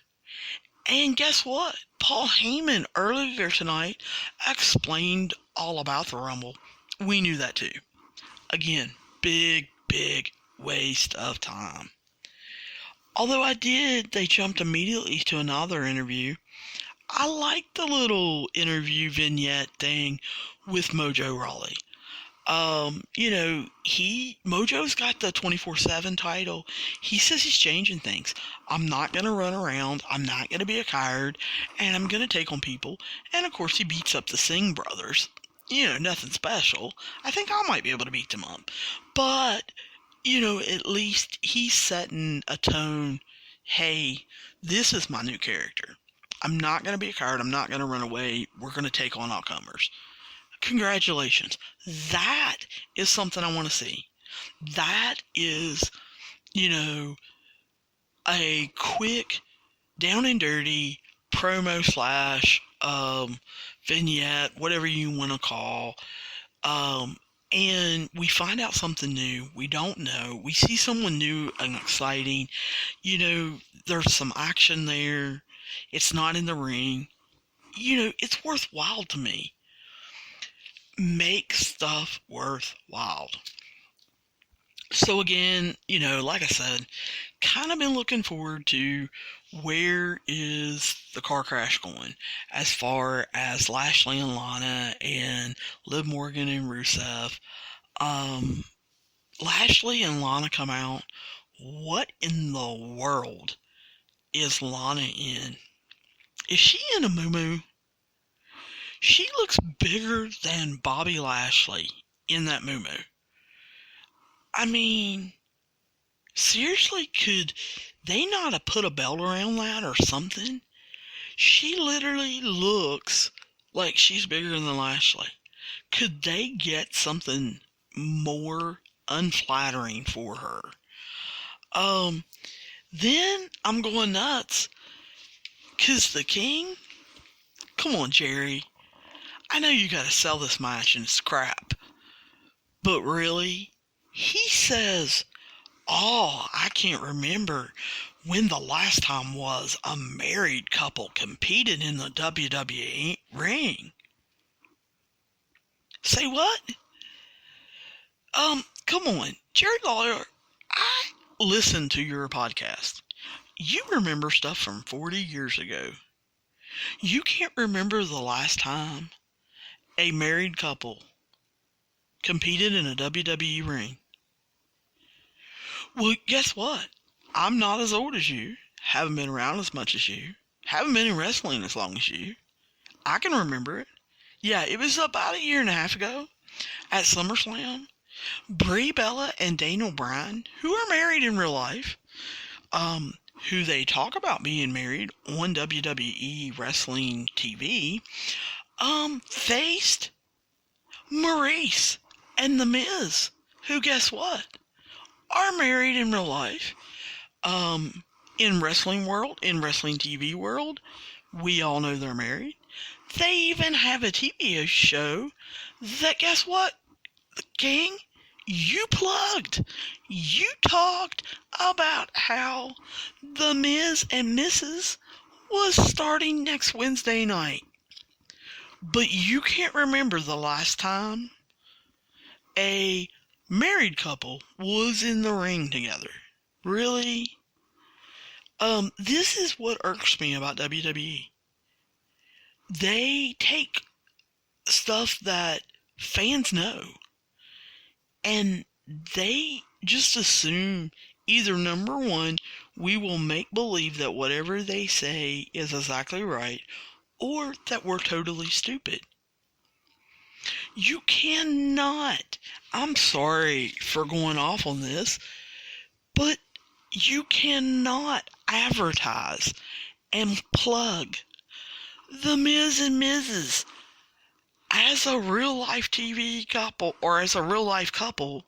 And guess what? Paul Heyman earlier tonight explained all about the Rumble. We knew that too. Again, big waste of time. Although they jumped immediately to another interview. I liked the little interview vignette thing with Mojo Rawley. Mojo's got the 24/7 title. He says he's changing things. I'm not going to run around. I'm not going to be a coward. And I'm going to take on people. And, of course, he beats up the Singh brothers. Nothing special. I think I might be able to beat them up. But, at least he's setting a tone. Hey, this is my new character. I'm not going to be a coward. I'm not going to run away. We're going to take on all comers. Congratulations. That is something I want to see. That is, a quick, down and dirty promo / vignette, whatever you want to call. And we find out something new. We don't know. We see someone new and exciting. There's some action there. It's not in the ring. It's worthwhile to me. Make stuff worthwhile. So again, like I said, kind of been looking forward to where is the car crash going as far as Lashley and Lana and Liv Morgan and Rusev. Lashley and Lana come out. What in the world is Lana in? Is she in a muumuu? She looks bigger than Bobby Lashley in that muumuu. I mean, seriously, could they not have put a belt around that or something? She literally looks like she's bigger than Lashley. Could they get something more unflattering for her? Then I'm going nuts. 'Cause the King? Come on, Jerry. I know you gotta sell this match and it's crap. But really? He says, I can't remember when the last time was a married couple competed in the WWE ring. Say what? Come on. Jerry Lawler, I listened to your podcast. You remember stuff from 40 years ago. You can't remember the last time a married couple competed in a WWE ring. Well, guess what? I'm not as old as you, haven't been around as much as you, haven't been in wrestling as long as you. I can remember it. Yeah, it was about a year and a half ago at SummerSlam. Brie Bella and Daniel Bryan, who are married in real life, who they talk about being married on WWE Wrestling TV, faced Maurice and The Miz, who, guess what, are married in real life. In wrestling world, in wrestling TV world, we all know they're married. They even have a TV show that, guess what, the King, you plugged. You talked about how The Miz and Mrs. was starting next Wednesday night. But you can't remember the last time a married couple was in the ring together. Really? This is what irks me about WWE. They take stuff that fans know and they just assume either number one, we will make believe that whatever they say is exactly right, or that we're totally stupid. You cannot, I'm sorry for going off on this, but you cannot advertise and plug The Miz and Mrs. as a real life TV couple or as a real life couple,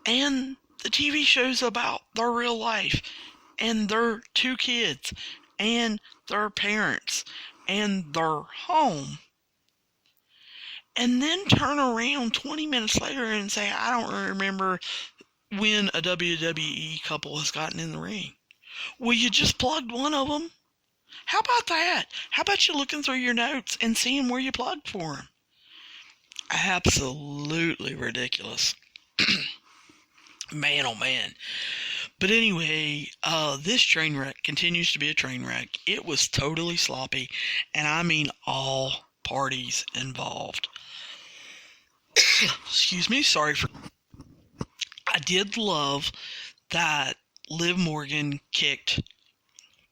and the TV show's about their real life and their two kids and their parents and their home, and then turn around 20 minutes later and say, I don't remember when a WWE couple has gotten in the ring. Well, you just plugged one of them. How about that? How about you looking through your notes and seeing where you plugged for them? Absolutely ridiculous. Man, oh man. But anyway, this train wreck continues to be a train wreck. It was totally sloppy, and I mean all parties involved. Excuse me, sorry for... I did love that Liv Morgan kicked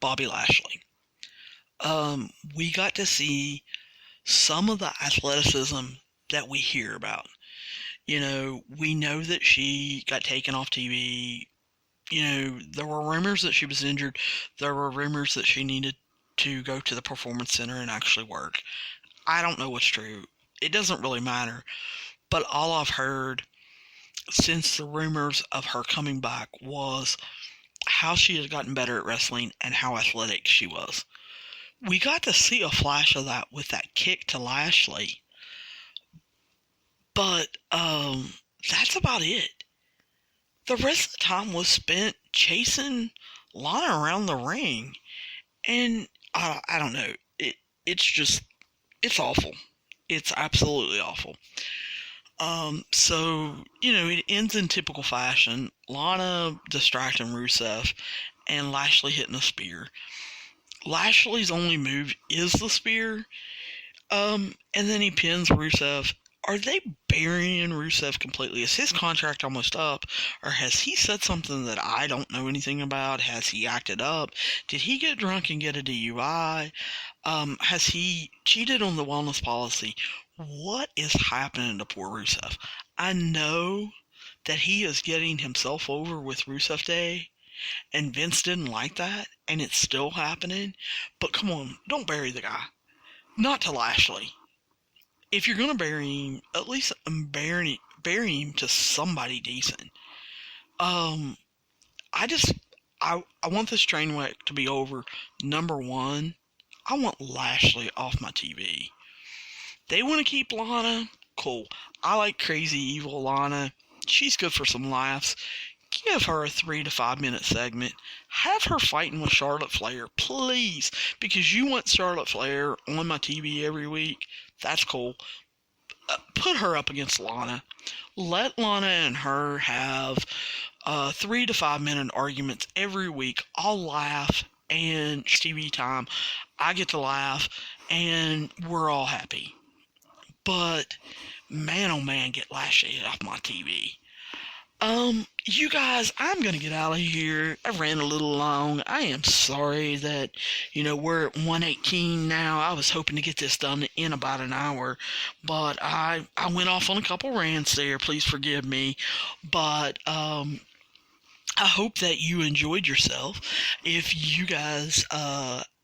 Bobby Lashley. We got to see some of the athleticism that we hear about. You know, we know that she got taken off TV. You know, there were rumors that she was injured. There were rumors that she needed to go to the performance center and actually work. I don't know what's true. It doesn't really matter. But all I've heard since the rumors of her coming back was how she has gotten better at wrestling and how athletic she was. We got to see a flash of that with that kick to Lashley. But that's about it. The rest of the time was spent chasing Lana around the ring. And I don't know. It's awful. It's absolutely awful. So, you know, it ends in typical fashion. Lana distracting Rusev and Lashley hitting a spear. Lashley's only move is the spear. And then he pins Rusev. Are they burying Rusev completely? Is his contract almost up? Or has he said something that I don't know anything about? Has he acted up? Did he get drunk and get a DUI? Has he cheated on the wellness policy? What is happening to poor Rusev? I know that he is getting himself over with Rusev Day, and Vince didn't like that, and it's still happening. But come on, don't bury the guy. Not to Lashley. If you're going to bury him, at least bury him to somebody decent. I want this train wreck to be over. Number one, I want Lashley off my TV. They want to keep Lana? Cool. I like crazy evil Lana. She's good for some laughs. Give her a 3 to 5 minute segment. Have her fighting with Charlotte Flair, please. Because you want Charlotte Flair on my TV every week. That's cool. Put her up against Lana. Let Lana and her have 3 to 5 minute arguments every week. I'll laugh and TV time. I get to laugh and we're all happy. But man, oh man, get Lashley off my TV. You guys, I'm gonna get out of here. I ran a little long. I am sorry that, we're at 1:18 now. I was hoping to get this done in about an hour, but I went off on a couple rants there. Please forgive me. But, I hope that you enjoyed yourself. If you guys,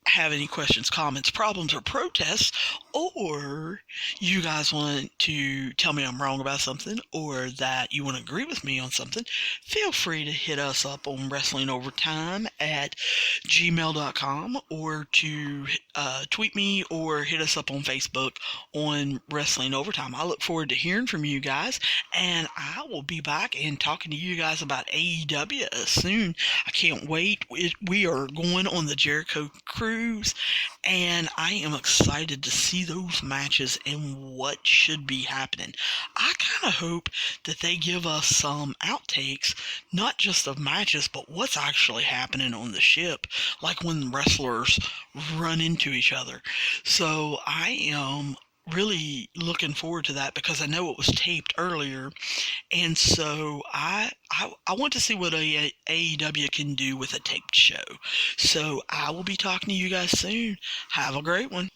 have any questions, comments, problems, or protests, or you guys want to tell me I'm wrong about something, or that you want to agree with me on something, feel free to hit us up on wrestlingovertime@gmail.com, or to tweet me or hit us up on Facebook on Wrestling Overtime. I look forward to hearing from you guys, and I will be back and talking to you guys about AEW soon. I can't wait. We are going on the Jericho cruise, and I am excited to see those matches and what should be happening. I kind kind of hope that they give us some outtakes, not just of matches, but what's actually happening on the ship, like when wrestlers run into each other. So I am really looking forward to that because I know it was taped earlier, and so I want to see what AEW can do with a taped show. So I will be talking to you guys soon. Have a great one.